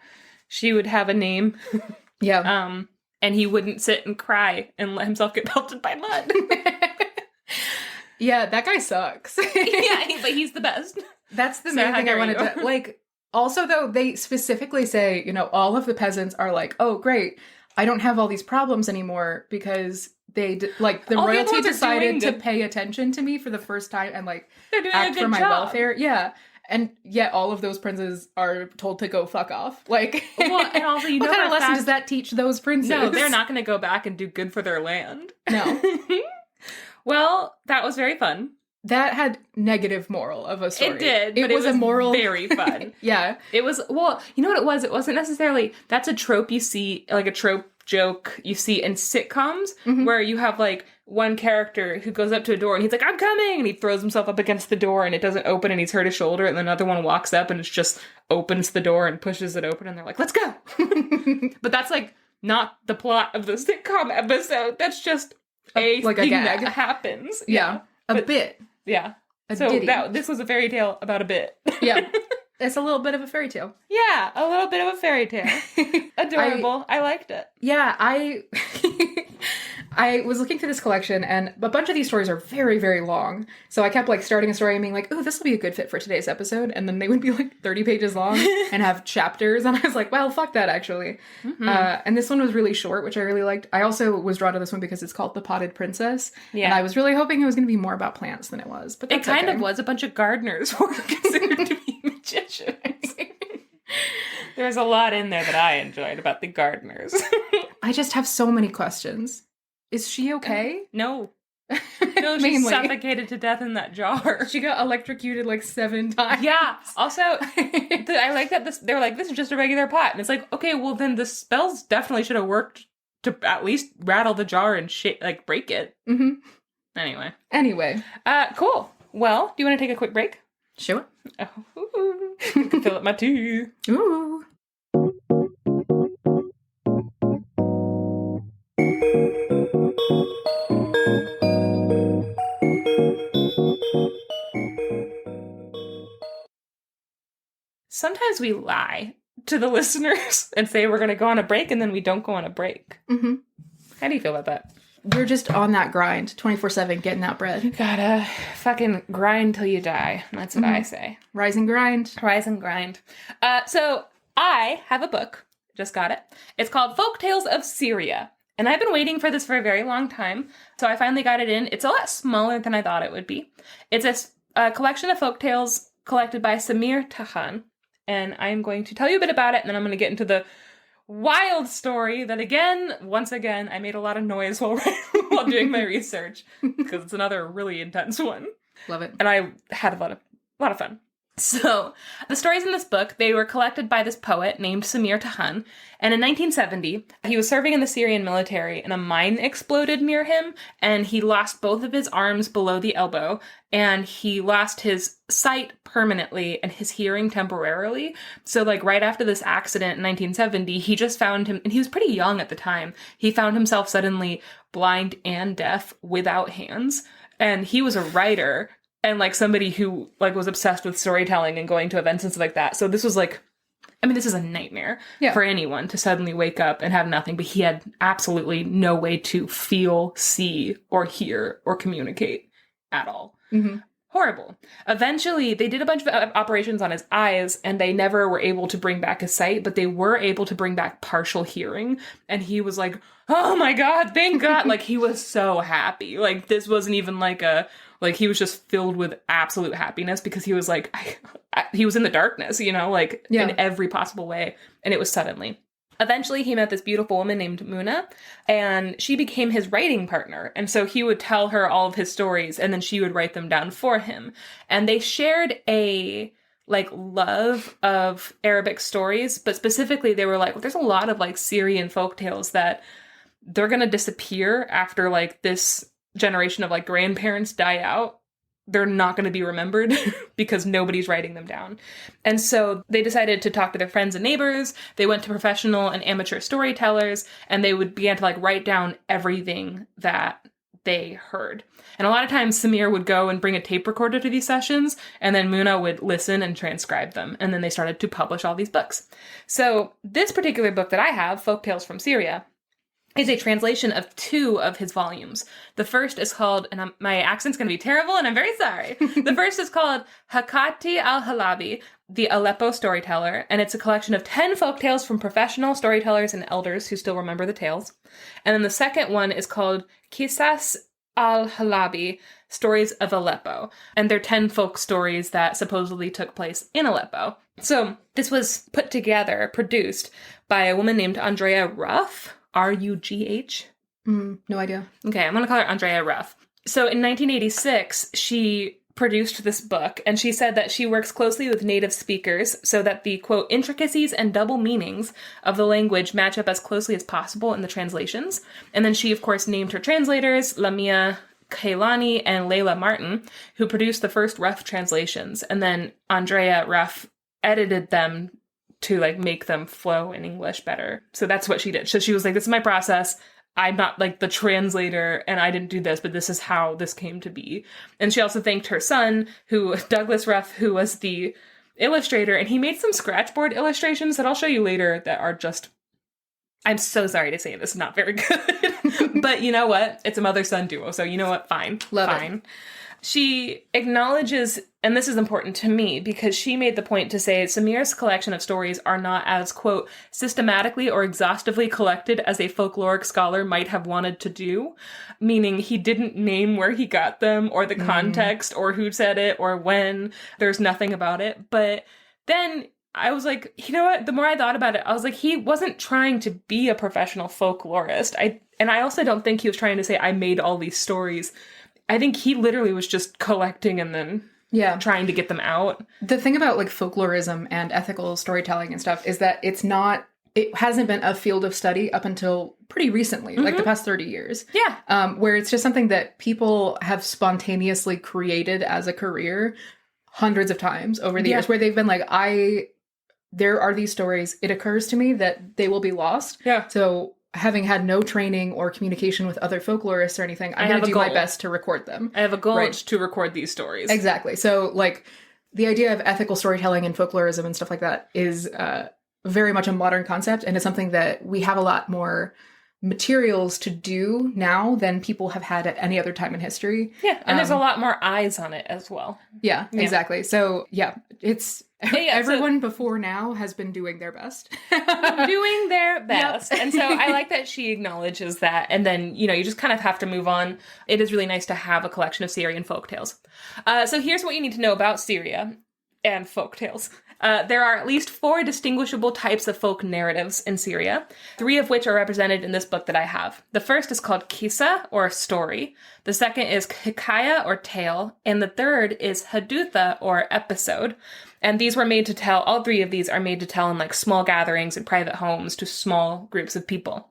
she would have a name. Yeah. And he wouldn't sit and cry and let himself get pelted by mud. Yeah, that guy sucks. Yeah, but he's the best. That's the So main how thing I dare wanted you. to, like, also, though, they specifically say, you know, all of the peasants are like, oh, great, I don't have all these problems anymore because like, the All the royalty other ones are decided doing to good. pay attention to me for the first time and, like, They're doing a act good for my job. welfare. Yeah. And yet all of those princes are told to go fuck off. Like, Well, and also, you what know kind for of a lesson fact- does that teach those princes? No, they're not going to go back and do good for their land. No. Well, that was very fun. That had negative moral of a story. It did. It But was a moral. very fun. Yeah. It was, well, you know what it was? It wasn't necessarily, that's a trope you see, like a trope joke you see in sitcoms, where you have, like, one character who goes up to a door and he's like, I'm coming! And he throws himself up against the door and it doesn't open and he's hurt his shoulder, and then another one walks up and it's just opens the door and pushes it open and they're like, let's go! But that's, like, not the plot of the sitcom episode. That's just a like a thing gag. that happens. Yeah. A bit. Yeah. A So ditty. this was a fairy tale about a bit. Yeah. It's a little bit of a fairy tale. Yeah, a little bit of a fairy tale. Adorable. I liked it. Yeah, I was looking through this collection, and a bunch of these stories are very, very long. So I kept, like, starting a story and being like, oh, this will be a good fit for today's episode. And then they would be, like, 30 pages long and have chapters. And I was like, well, fuck that, actually. And this one was really short, which I really liked. I also was drawn to this one because it's called The Potted Princess. Yeah. And I was really hoping it was going to be more about plants than it was. But It that's kind okay. of was. A bunch of gardeners were considered to be magicians. There's a lot in there that I enjoyed about the gardeners. I just have so many questions. Is she okay? No. No, she Mainly. suffocated to death in that jar. She got electrocuted like 7 times. Yeah. Also, I like that they were like, this is just a regular pot. And it's like, okay, well then the spells definitely should have worked to at least rattle the jar and like break it. Mm-hmm. Anyway. Cool. Well, do you want to take a quick break? Sure. Oh, I can fill up my tea. Ooh. Sometimes we lie to the listeners and say we're going to go on a break, and then we don't go on a break. Mm-hmm. How do you feel about that? We're just on that grind, 24/7, getting that bread. Gotta fucking grind till you die. That's what I say. Rise and grind. Rise and grind. So I have a book. Just got it. It's called Folk Tales of Syria. And I've been waiting for this for a very long time. So I finally got it in. It's a lot smaller than I thought it would be. It's a collection of folk tales collected by Samir Tahan. And I'm going to tell you a bit about it, and then I'm going to get into the wild story that, once again, I made a lot of noise while doing my research, because it's another really intense one. Love it. And I had a lot of fun. So, the stories in this book, they were collected by this poet named Samir Tahan, and in 1970, he was serving in the Syrian military, and a mine exploded near him, and he lost both of his arms below the elbow, and he lost his sight permanently and his hearing temporarily. So, like, right after this accident in 1970, he just found him, and he was pretty young at the time, he found himself suddenly blind and deaf without hands, and he was a writer, and, like, somebody who, like, was obsessed with storytelling and going to events and stuff like that. So this was, like, I mean, this is a nightmare for anyone to suddenly wake up and have nothing. But he had absolutely no way to feel, see, or hear, or communicate at all. Mm-hmm. Horrible. Eventually, they did a bunch of operations on his eyes, and they never were able to bring back his sight, but they were able to bring back partial hearing. And he was like, oh my God, thank God. Like, he was so happy. Like, this wasn't even like, he was just filled with absolute happiness because he was like, he was in the darkness, you know, like, in every possible way. And it was suddenly. Eventually, he met this beautiful woman named Muna, and she became his writing partner. And so he would tell her all of his stories, and then she would write them down for him. And they shared a, like, love of Arabic stories, but specifically they were like, well, there's a lot of, like, Syrian folktales that they're gonna disappear after, like, this generation of, like, grandparents die out. they're not going to be remembered because nobody's writing them down. And so they decided to talk to their friends and neighbors. They went to professional and amateur storytellers, and they would begin to like write down everything that they heard. And a lot of times Samir would go and bring a tape recorder to these sessions, and then Muna would listen and transcribe them. And then they started to publish all these books. So this particular book that I have, Folktales from Syria, is a translation of 2 of his volumes. The first is called, and my accent's going to be terrible, and I'm very sorry. The first is called Hakati al-Halabi, the Aleppo Storyteller, and it's a collection of 10 folktales from professional storytellers and elders who still remember the tales. And then the second one is called Kisas al-Halabi, Stories of Aleppo, and they're 10 folk stories that supposedly took place in Aleppo. So this was put together, produced by a woman named Andrea Ruff, R-U-G-H? No idea. Okay, I'm going to call her Andrea Ruff. So in 1986, she produced this book, and she said that she works closely with native speakers so that the, quote, intricacies and double meanings of the language match up as closely as possible in the translations. And then she, of course, named her translators, Lamia Kailani and Layla Martin, who produced the first Ruff translations. And then Andrea Ruff edited them to like make them flow in English better. So that's what she did. So she was like, this is my process. I'm not like the translator and I didn't do this, but this is how this came to be. And she also thanked her son, Douglas Ruff, who was the illustrator, and he made some scratchboard illustrations that I'll show you later that are just, I'm so sorry to say this, not very good. But you know what? It's a mother-son duo. So you know what? Fine. Fine. She acknowledges, and this is important to me, because she made the point to say Samir's collection of stories are not as, quote, systematically or exhaustively collected as a folkloric scholar might have wanted to do, meaning he didn't name where he got them, or the context, or who said it, or when. There's nothing about it. But then I was like, you know what? The more I thought about it, I was like, he wasn't trying to be a professional folklorist. And I also don't think he was trying to say, I made all these stories. I think he literally was just collecting and then trying to get them out. The thing about like folklorism and ethical storytelling and stuff is that it hasn't been a field of study up until pretty recently, like the past 30 years. Yeah. Where it's just something that people have spontaneously created as a career hundreds of times over the years, where they've been like, there are these stories. It occurs to me that they will be lost. Yeah. So having had no training or communication with other folklorists or anything, I'm going to do my best to record them. I have a goal to record these stories. Exactly. So, like, the idea of ethical storytelling and folklorism and stuff like that is very much a modern concept, and it's something that we have a lot more materials to do now than people have had at any other time in history. Yeah, and there's a lot more eyes on it as well. Yeah, exactly. So, it's... everyone before now has been doing their best. Doing their best. Yep. And so I like that she acknowledges that. And then, you just kind of have to move on. It is really nice to have a collection of Syrian folktales. So here's what you need to know about Syria and folktales. There are at least 4 distinguishable types of folk narratives in Syria, 3 of which are represented in this book that I have. The first is called Kisa, or story. The second is Hikaya, or tale. And the third is Hadutha, or episode. And these were made to tell, all 3 of these are made to tell in like small gatherings in private homes to small groups of people.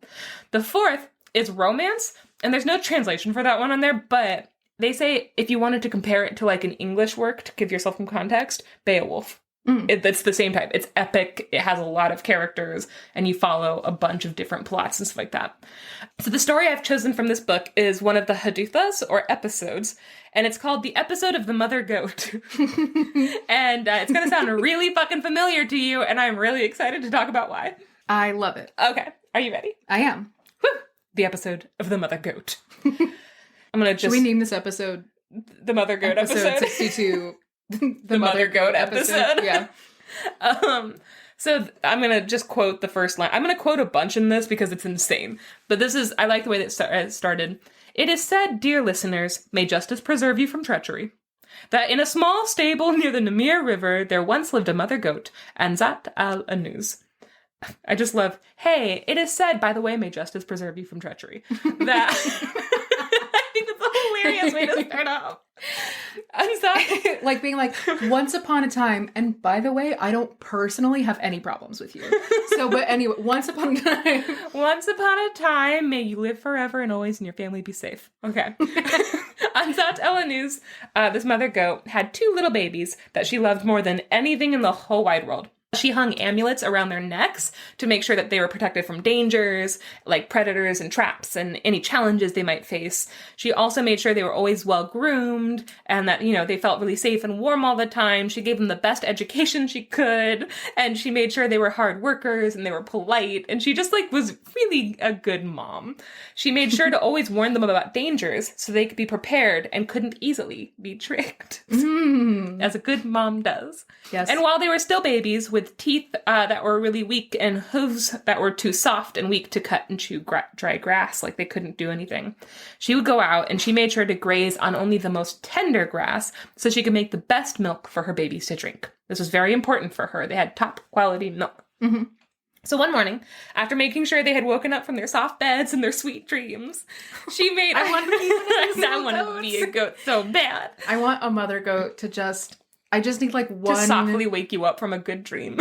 The fourth is romance, and there's no translation for that one on there, but they say if you wanted to compare it to like an English work to give yourself some context, Beowulf. It's the same type. It's epic. It has a lot of characters, and you follow a bunch of different plots and stuff like that. So the story I've chosen from this book is one of the Haduthas, or episodes, and it's called The Episode of the Mother Goat. And it's going to sound really fucking familiar to you, and I'm really excited to talk about why. I love it. Okay. Are you ready? I am. Woo! The Episode of the Mother Goat. I'm going to just... Should we name this episode? The Mother Goat episode? 62. The Mother Goat episode. Yeah. So I'm going to just quote the first line. I'm going to quote a bunch in this because it's insane. But I like the way that it started. It is said, dear listeners, may justice preserve you from treachery, that in a small stable near the Namir River, there once lived a mother goat, Anzat al-Anuz. I just love, hey, it is said, by the way, may justice preserve you from treachery. That... I think that's a hilarious way to start off. I'm sorry. Like being like, once upon a time, and by the way, I don't personally have any problems with you. So, but anyway, once upon a time. Once upon a time, may you live forever and always and your family be safe. Okay. On South Ella News, this mother goat had 2 little babies that she loved more than anything in the whole wide world. She hung amulets around their necks to make sure that they were protected from dangers, like predators and traps and any challenges they might face. She also made sure they were always well groomed and that, they felt really safe and warm all the time. She gave them the best education she could, and she made sure they were hard workers and they were polite, and she just was really a good mom. She made sure to always warn them about dangers so they could be prepared and couldn't easily be tricked. As a good mom does. Yes. And while they were still babies with teeth that were really weak and hooves that were too soft and weak to cut and chew dry grass, they couldn't do anything, she would go out and she made sure to graze on only the most tender grass so she could make the best milk for her babies to drink. This was very important for her. They had top quality milk. Mm-hmm. So one morning, after making sure they had woken up from their soft beds and their sweet dreams, she made... I want to be one of those I want to be a goat so bad. I want a mother goat to I just need one... To softly wake you up from a good dream.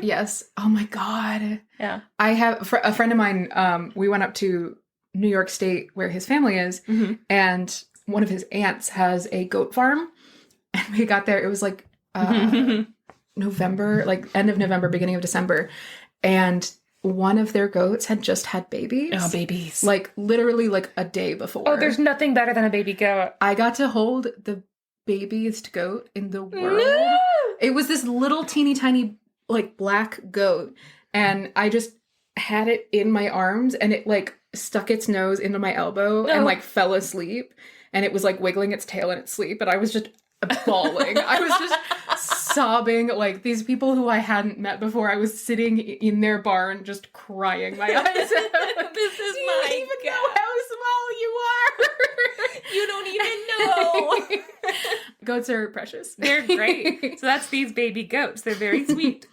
Yes. Oh my God. Yeah. I have a friend of mine, we went up to New York State where his family is, and one of his aunts has a goat farm. And we got there, it was November, end of November, beginning of December. And one of their goats had just had babies. Oh, babies. Literally a day before. Oh, there's nothing better than a baby goat. I got to hold the babiest goat in the world. No! It was this little teeny tiny black goat, and I just had it in my arms, and it stuck its nose into my elbow and fell asleep, and it was wiggling its tail in its sleep, and I was just bawling. I was just sobbing these people who I hadn't met before. I was sitting in their barn just crying my eyes out. This is my Do you even know how small you are? You don't even know. Goats are precious. They're great. So that's these baby goats. They're very sweet.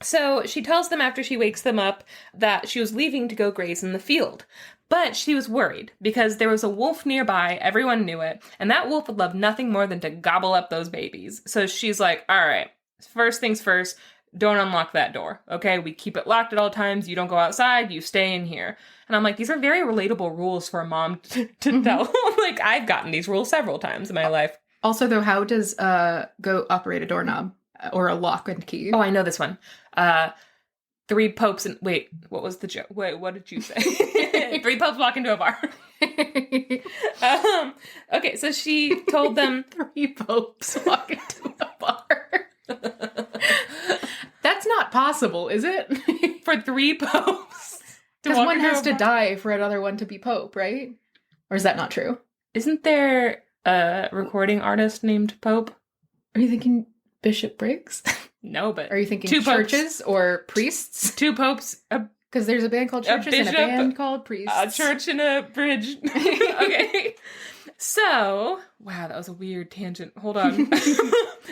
So she tells them after she wakes them up that she was leaving to go graze in the field. But she was worried because there was a wolf nearby, everyone knew it, and that wolf would love nothing more than to gobble up those babies. So she's like, all right, first things first, don't unlock that door, okay? We keep it locked at all times, you don't go outside, you stay in here. And I'm like, these are very relatable rules for a mom to tell. I've gotten these rules several times in my life. Also, though, how does a goat operate a doorknob or a lock and key? Oh, I know this one. 3 popes and... Wait, what was the joke? Wait, what did you say? 3 popes walk into a bar. Okay, so she told them... 3 popes walk into a bar. That's not possible, is it? For 3 popes. Because one has to die for another one to be pope, right? Or is that not true? Isn't there a recording artist named Pope? Are you thinking Bishop Briggs? No, but... Are you thinking 2 churches or priests? 2 popes. Because there's a band called Churches bishop, and a band called Priests. A church and a bridge. Okay. So, wow, that was a weird tangent. Hold on.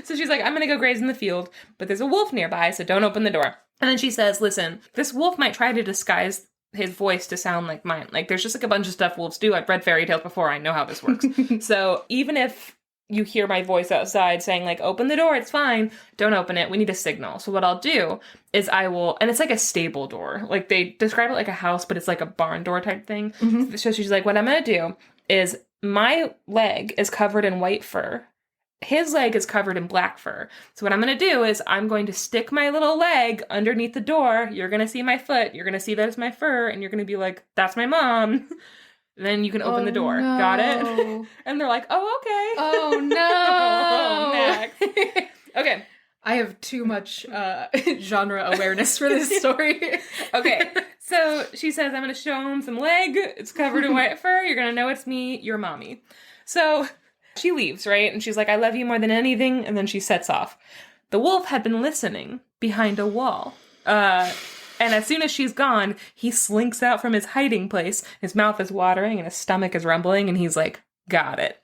So she's like, I'm going to go graze in the field, but there's a wolf nearby, so don't open the door. And then she says, listen, this wolf might try to disguise his voice to sound like mine. There's just a bunch of stuff wolves do. I've read fairy tales before. I know how this works. So even if you hear my voice outside saying open the door, it's fine, don't open it, we need a signal. So what I'll do is I will, and it's a stable door. They describe it like a house, but it's a barn door type thing. Mm-hmm. So she's like, what I'm going to do is my leg is covered in white fur. His leg is covered in black fur. So what I'm going to do is I'm going to stick my little leg underneath the door. You're going to see my foot. You're going to see that it's my fur. And you're going to be like, that's my mom. Then you can open the door. No. Got it? And they're like, oh, okay. Oh, no. Next. Okay. I have too much genre awareness for this story. Okay. So she says, I'm going to show him some leg. It's covered in white fur. You're going to know it's me, your mommy. So she leaves, right? And she's like, I love you more than anything. And then she sets off. The wolf had been listening behind a wall. And as soon as she's gone, he slinks out from his hiding place. His mouth is watering and his stomach is rumbling. And he's like, got it.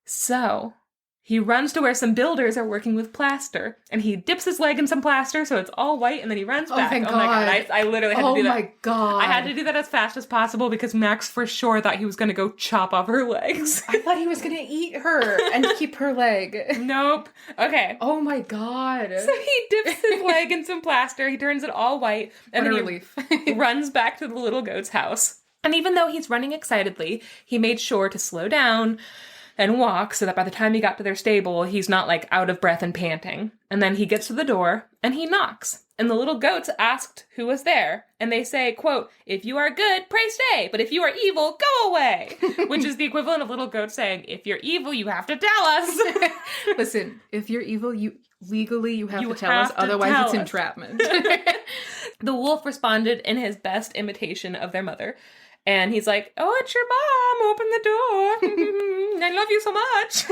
So he runs to where some builders are working with plaster. And he dips his leg in some plaster so it's all white. And then he runs back. Thank God. My God. I literally had to do that. Oh my God. I had to do that as fast as possible because Max for sure thought he was going to go chop off her legs. I thought he was going to eat her and keep her leg. Nope. Okay. Oh my God. So he dips his leg in some plaster. He turns it all white. And then he runs back to the little goat's house. And even though he's running excitedly, he made sure to slow down, and walks so that by the time he got to their stable, he's not like out of breath and panting. And then he gets to the door and he knocks. And the little goats asked who was there. And they say, quote, "If you are good, pray stay. But if you are evil, go away." Which is the equivalent of little goats saying, if you're evil, you have to tell us. Listen, if you're evil, you have to tell us. Otherwise, it's entrapment. The wolf responded in his best imitation of their mother. And he's like, "Oh, it's your mom. Open the door. I love you so much."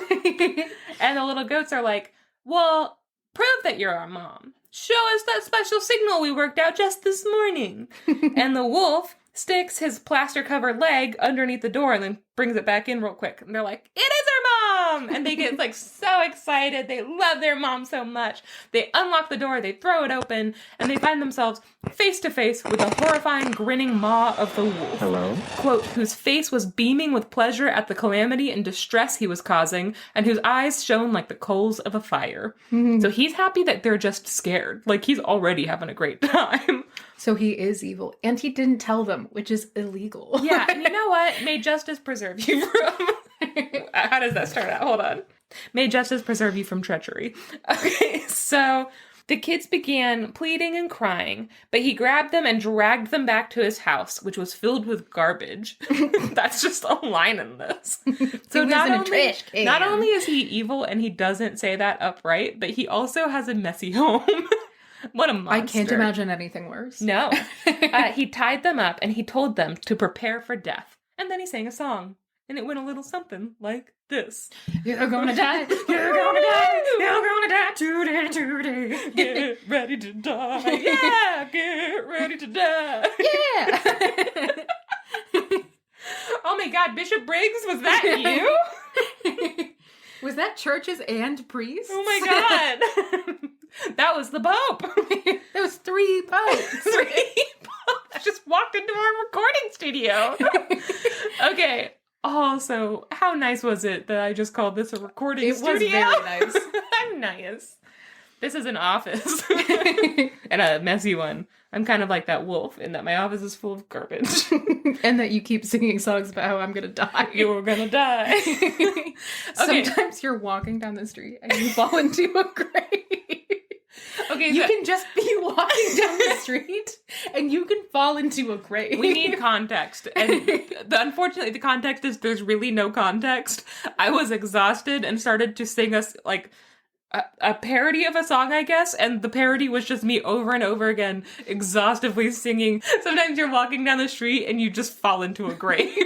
And the little goats are like, "Well, prove that you're our mom. Show us that special signal we worked out just this morning." And the wolf sticks his plaster-covered leg underneath the door and then brings it back in real quick. And they're like, "It is our mom!" And they get like so excited. They love their mom so much. They unlock the door, they throw it open, and they find themselves face to face with the horrifying, grinning maw of the wolf. Hello? Quote, whose face was beaming with pleasure at the calamity and distress he was causing, and whose eyes shone like the coals of a fire. Mm-hmm. So he's happy that they're just scared. Like, he's already having a great time. So he is evil. And he didn't tell them, which is illegal. Yeah, and you know what? May justice preserve you from... How does that start out? Hold on. May justice preserve you from treachery. Okay, so... the kids began pleading and crying, but he grabbed them and dragged them back to his house, which was filled with garbage. That's just a line in this. So not only is he evil and he doesn't say that upright, but he also has a messy home. What a monster. I can't imagine anything worse. No. He tied them up and he told them to prepare for death. And then he sang a song. And it went a little something like this. You're gonna die. You're gonna die. You're gonna die today. Get ready to die. Yeah, get ready to die. Yeah. Oh my God, Bishop Briggs, was that you? Was that churches and priests? Oh my God. That was the Pope. That was 3 popes. 3 popes just walked into our recording studio. Okay. Also, how nice was it that I just called this a recording studio? It was very nice. I'm nice. This is an office. And a messy one. I'm kind of like that wolf in that my office is full of garbage. And that you keep singing songs about how I'm gonna die. You're gonna die. Okay. Sometimes you're walking down the street and you fall into a grave. Okay, you can just be walking down the street and you can fall into a grave. We need context. And unfortunately, the context is there's really no context. I was exhausted and started to sing us like a parody of a song, I guess. And the parody was just me over and over again, exhaustively singing. Sometimes you're walking down the street and you just fall into a grave.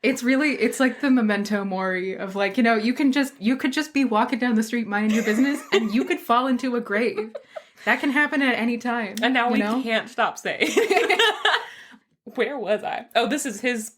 It's like the memento mori of like, you could just be walking down the street minding your business and you could fall into a grave. That can happen at any time. And now we can't stop saying. Where was I? Oh, this is his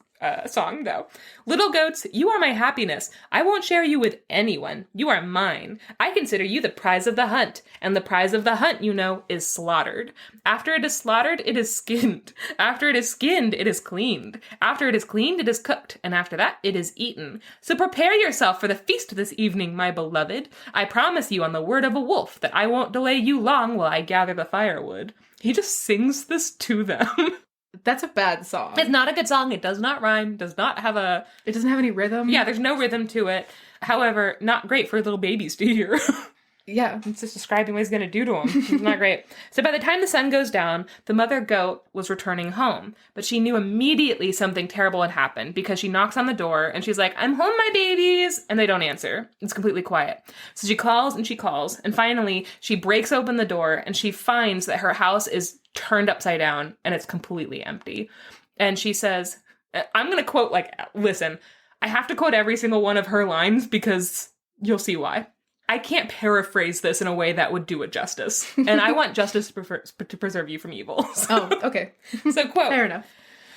song, though. Little goats, you are my happiness. I won't share you with anyone. You are mine. I consider you the prize of the hunt. And the prize of the hunt, is slaughtered. After it is slaughtered, it is skinned. After it is skinned, it is cleaned. After it is cleaned, it is cooked. And after that, it is eaten. So prepare yourself for the feast this evening, my beloved. I promise you on the word of a wolf that I won't delay you long while I gather the firewood. He just sings this to them. That's a bad song. It's not a good song. It does not rhyme. It doesn't have any rhythm. Yeah, there's no rhythm to it. However, not great for little babies to hear. Yeah. It's just describing what he's going to do to him. It's not great. So by the time the sun goes down, the mother goat was returning home. But she knew immediately something terrible had happened because she knocks on the door and she's like, "I'm home, my babies." And they don't answer. It's completely quiet. So she calls and she calls. And finally, she breaks open the door and she finds that her house is turned upside down and it's completely empty. And she says, I'm going to quote, listen, I have to quote every single one of her lines because you'll see why. I can't paraphrase this in a way that would do it justice. And I want justice to preserve you from evil. So. Oh, okay. So quote. Fair enough.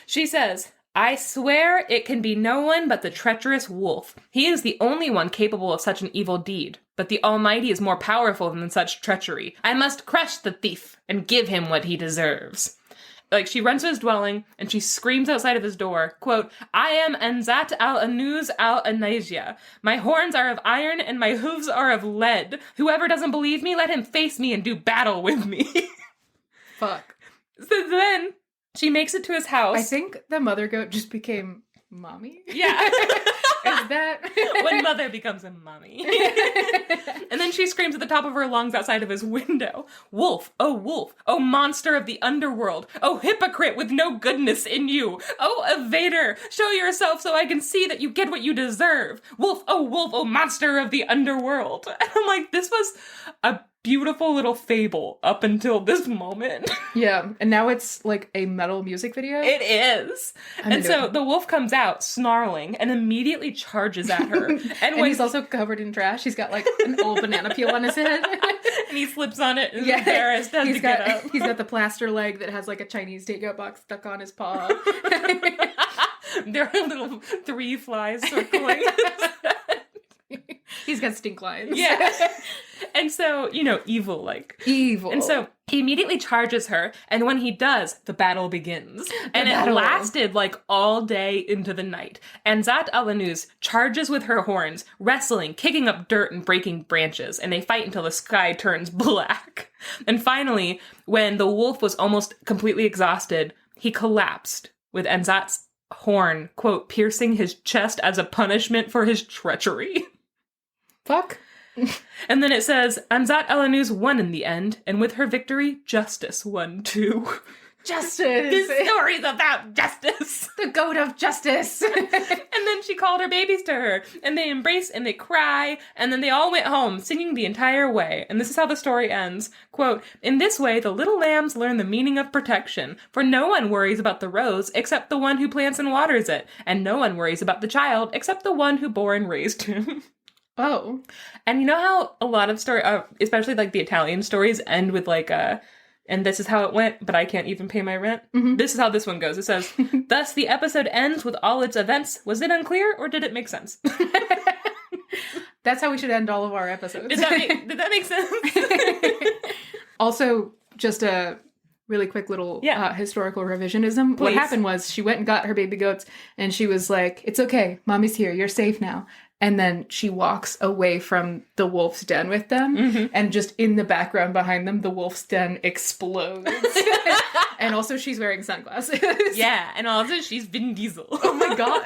She says, "I swear it can be no one but the treacherous wolf. He is the only one capable of such an evil deed. But the Almighty is more powerful than such treachery. I must crush the thief and give him what he deserves." She runs to his dwelling, and she screams outside of his door, quote, "I am Anzat al-Anuz al-Anajia. My horns are of iron, and my hooves are of lead. Whoever doesn't believe me, let him face me and do battle with me." Fuck. So then, she makes it to his house. I think the mother goat just became mommy? Yeah. Is that when mother becomes a mommy? And then she screams at the top of her lungs outside of his window. Wolf, oh monster of the underworld, oh hypocrite with no goodness in you, oh evader, show yourself so I can see that you get what you deserve. Wolf, oh monster of the underworld. And I'm like, this was a beautiful little fable up until this moment. Yeah, and now it's like a metal music video. It is. And so the wolf comes out snarling and immediately charges at her. And he's also covered in trash. He's got like an old banana peel on his head. And he slips on it and is embarrassed, has to get up. He's got the plaster leg that has like a Chinese takeout box stuck on his paw. There are little 3 flies circling. He's got stink lines. Yeah. And so, evil. And so he immediately charges her, and when he does, the battle begins. And it lasted all day into the night. And Zat Alanuz charges with her horns, wrestling, kicking up dirt and breaking branches, and they fight until the sky turns black. And finally, when the wolf was almost completely exhausted, he collapsed with Anzat's horn, quote, piercing his chest as a punishment for his treachery. Fuck. And then it says, Anzat Alanuz won in the end, and with her victory, justice won too. Justice! This story's about justice! The goat of justice! And then she called her babies to her, and they embrace and they cry, and then they all went home, singing the entire way. And this is how the story ends. Quote, in this way, the little lambs learn the meaning of protection, for no one worries about the rose except the one who plants and waters it, and no one worries about the child except the one who bore and raised him. Oh. And you know how a lot of stories, especially the Italian stories, end with and this is how it went, but I can't even pay my rent? Mm-hmm. This is how this one goes. It says, thus the episode ends with all its events. Was it unclear or did it make sense? That's how we should end all of our episodes. Did that make sense? Also, just a really quick little historical revisionism. Please. What happened was she went and got her baby goats and she was like, it's okay, mommy's here, you're safe now. And then she walks away from the wolf's den with them. Mm-hmm. And just in the background behind them, the wolf's den explodes. And also she's wearing sunglasses. Yeah, and also she's Vin Diesel. Oh my god.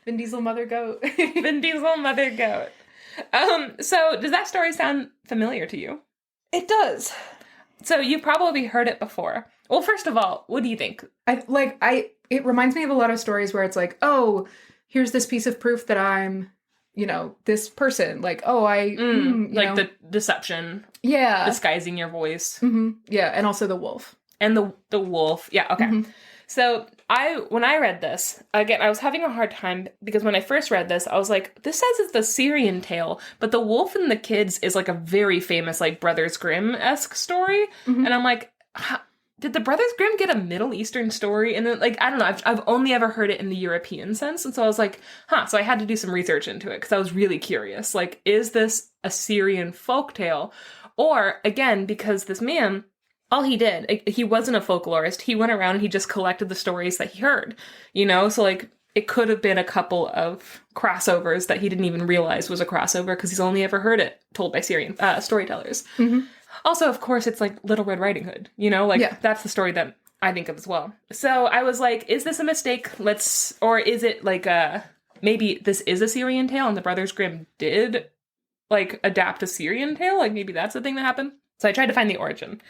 Vin Diesel mother goat. Vin Diesel mother goat. So does that story sound familiar to you? It does. So you've probably heard it before. Well, first of all, what do you think? It reminds me of a lot of stories where it's like, oh, here's this piece of proof that I'm, this person. The deception. Yeah. Disguising your voice. Mm-hmm. Yeah, and also the wolf. And the wolf. Yeah, okay. Mm-hmm. So when I read this, again, I was having a hard time because when I first read this, I was like, this says it's the Syrian tale, but the wolf and the kids is a very famous Brothers Grimm-esque story. Mm-hmm. And I'm like, did the Brothers Grimm get a Middle Eastern story? And then, I don't know, I've only ever heard it in the European sense. And so I was like, so I had to do some research into it because I was really curious. Is this a Syrian folktale? Or, again, because this man, all he did, he wasn't a folklorist. He went around and he just collected the stories that he heard, So, it could have been a couple of crossovers that he didn't even realize was a crossover because he's only ever heard it told by Syrian storytellers. Mm-hmm. Also, of course, it's Little Red Riding Hood, That's the story that I think of as well. So I was like, is this a mistake? Or is it maybe this is a Syrian tale and the Brothers Grimm did adapt a Syrian tale? Maybe that's the thing that happened. So I tried to find the origin.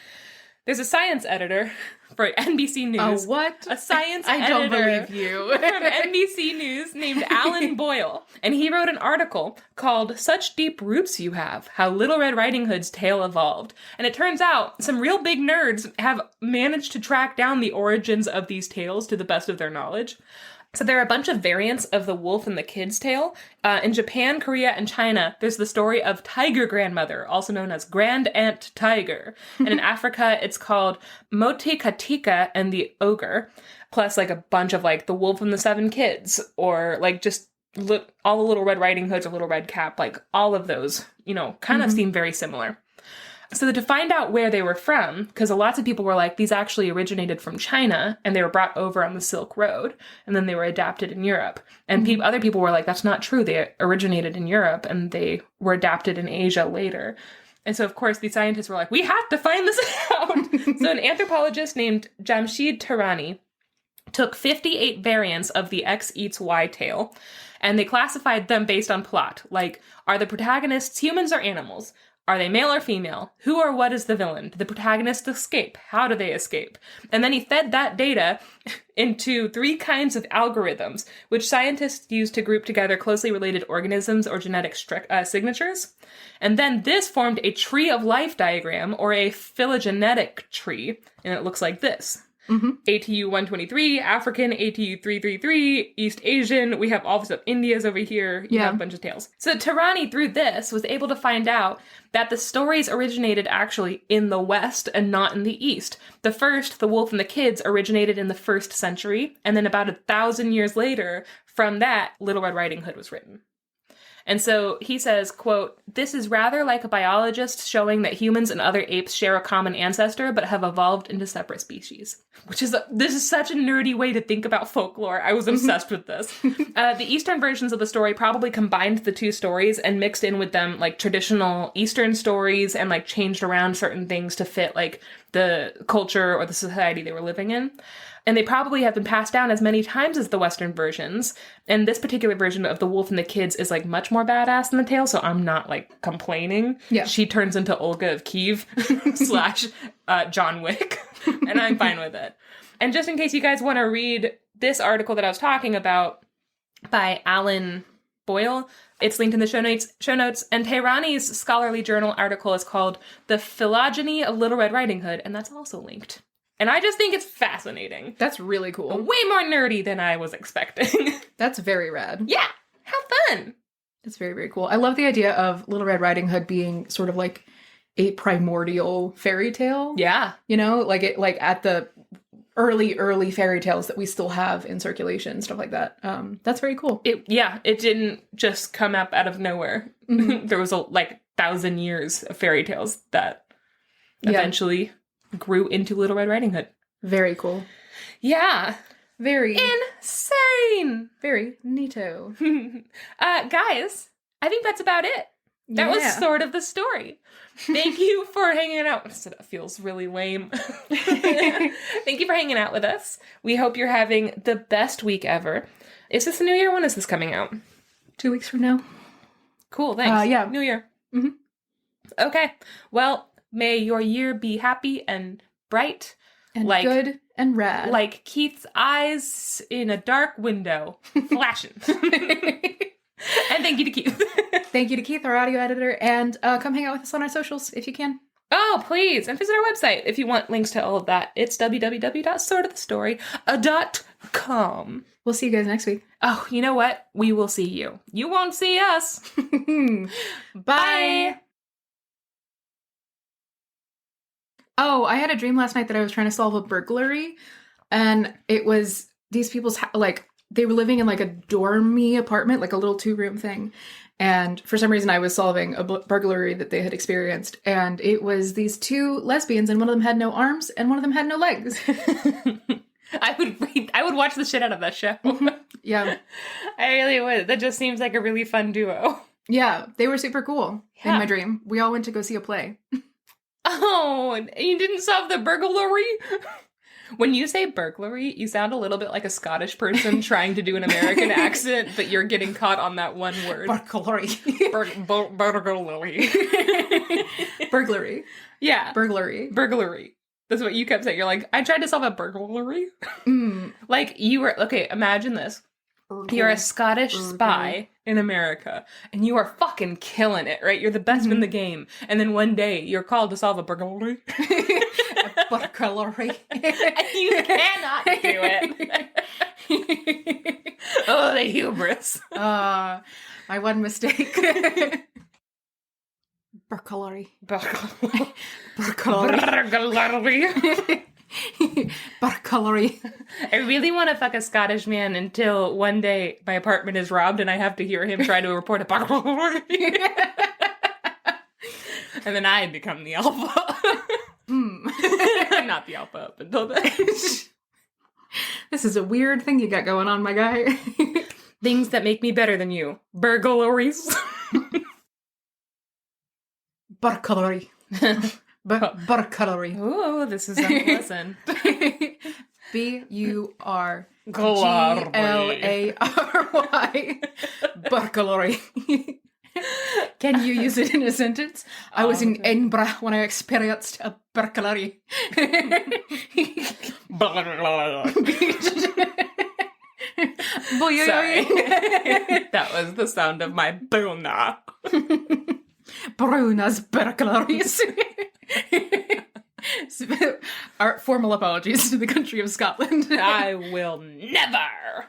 There's a science editor for NBC News. A what? A science I don't believe you. From NBC News named Alan Boyle. And he wrote an article called Such Deep Roots You Have, How Little Red Riding Hood's Tale Evolved. And it turns out some real big nerds have managed to track down the origins of these tales to the best of their knowledge. So there are a bunch of variants of the wolf and the kid's tale. In Japan, Korea, and China, there's the story of Tiger Grandmother, also known as Grand Aunt Tiger. And in Africa, it's called Moti Katika and the Ogre, plus a bunch of the Wolf and the Seven Kids, or just all the Little Red Riding Hoods or Little Red Cap, all of those, kind of seem very similar. So to find out where they were from, because lots of people were like, these actually originated from China, and they were brought over on the Silk Road, and then they were adapted in Europe. And other people were like, that's not true. They originated in Europe, and they were adapted in Asia later. And so, of course, these scientists were like, we have to find this out. So an anthropologist named Jamshid Tehrani took 58 variants of the X eats Y tale, and they classified them based on plot. Like, are the protagonists humans or animals? Are they male or female? Who or what is the villain? Do the protagonists escape? How do they escape? And then he fed that data into 3 kinds of algorithms, which scientists use to group together closely related organisms or genetic signatures. And then this formed a tree of life diagram, or a phylogenetic tree, and it looks like this. ATU 123, African, ATU 333, East Asian. We have all this stuff. India's over here. You have a bunch of tales. So Tehrani, through this, was able to find out that the stories originated actually in the West and not in the East. The first, The Wolf and the Kids, originated in the 1st century, and then about 1,000 years later, from that, Little Red Riding Hood was written. And so he says, quote, "This is rather like a biologist showing that humans and other apes share a common ancestor, but have evolved into separate species." This is such a nerdy way to think about folklore. I was obsessed with this. The Eastern versions of the story probably combined the 2 stories and mixed in with them like traditional Eastern stories and like changed around certain things to fit like the culture or the society they were living in. And they probably have been passed down as many times as the Western versions. And this particular version of The Wolf and the Kids is like much more badass than the tale, so I'm not like complaining. Yeah. She turns into Olga of Kiev / John Wick, and I'm fine with it. And just in case you guys want to read this article that I was talking about by Alan Boyle, it's linked in the show notes. And Tehrani's scholarly journal article is called The Phylogeny of Little Red Riding Hood, and that's also linked. And I just think it's fascinating. That's really cool. Way more nerdy than I was expecting. That's very rad. Yeah, how fun. It's very, very cool. I love the idea of Little Red Riding Hood being sort of like a primordial fairy tale. Yeah. You know, like at the early fairy tales that we still have in circulation, stuff like that. That's very cool. It didn't just come up out of nowhere. There was 1,000 years of fairy tales that eventually grew into Little Red Riding Hood. Very cool. Yeah. Very insane. Very neato. Guys, I think that's about it. That was sort of the story. Thank you for hanging out. That feels really lame. Thank you for hanging out with us. We hope you're having the best week ever. Is this a New Year? When is this coming out? 2 weeks from now. Cool, thanks. Yeah. New Year. Mm-hmm. Okay. Well, may your year be happy and bright. And good and rad. Like Keith's eyes in a dark window. Flashing. And thank you to Keith. Thank you to Keith, our audio editor. And come hang out with us on our socials if you can. Oh, please. And visit our website if you want links to all of that. It's www.sortofthestory.com. We'll see you guys next week. Oh, you know what? We will see you. You won't see us. Bye. Oh, I had a dream last night that I was trying to solve a burglary, and it was these people's, they were living in, a dormy apartment, a little 2-room thing, and for some reason I was solving a burglary that they had experienced, and it was these 2 lesbians, and one of them had no arms, and one of them had no legs. I would watch the shit out of that show. Yeah. I really would. That just seems like a really fun duo. Yeah, they were super cool in my dream. We all went to go see a play. Oh, and you didn't solve the burglary? When you say burglary, you sound a little bit like a Scottish person trying to do an American accent, but you're getting caught on that one word. Burglary. Burglary. Burglary. Yeah. Burglary. That's what you kept saying. You're like, I tried to solve a burglary. You were, okay, imagine this. You're a Scottish spy in America, and you are fucking killing it, right? You're the best in the game. And then one day, you're called to solve a burglary. A burglary. And you cannot do it. Oh, the hubris. My one mistake. Burglary. Burglary. Burglary. I really want to fuck a Scottish man until one day my apartment is robbed and I have to hear him try to report a burglary. And then I become the alpha. I'm not the alpha up until then. This is a weird thing you got going on, my guy. Things that make me better than you. Burglaries. Burglary. Burglary. Ooh, this is unpleasant. Burglary. Burglary. Can you use it in a sentence? I was in Edinburgh when I experienced a burglary. Sorry. That was the sound of my Bruna. Bruna's burglaries. Our formal apologies to the country of Scotland. I will never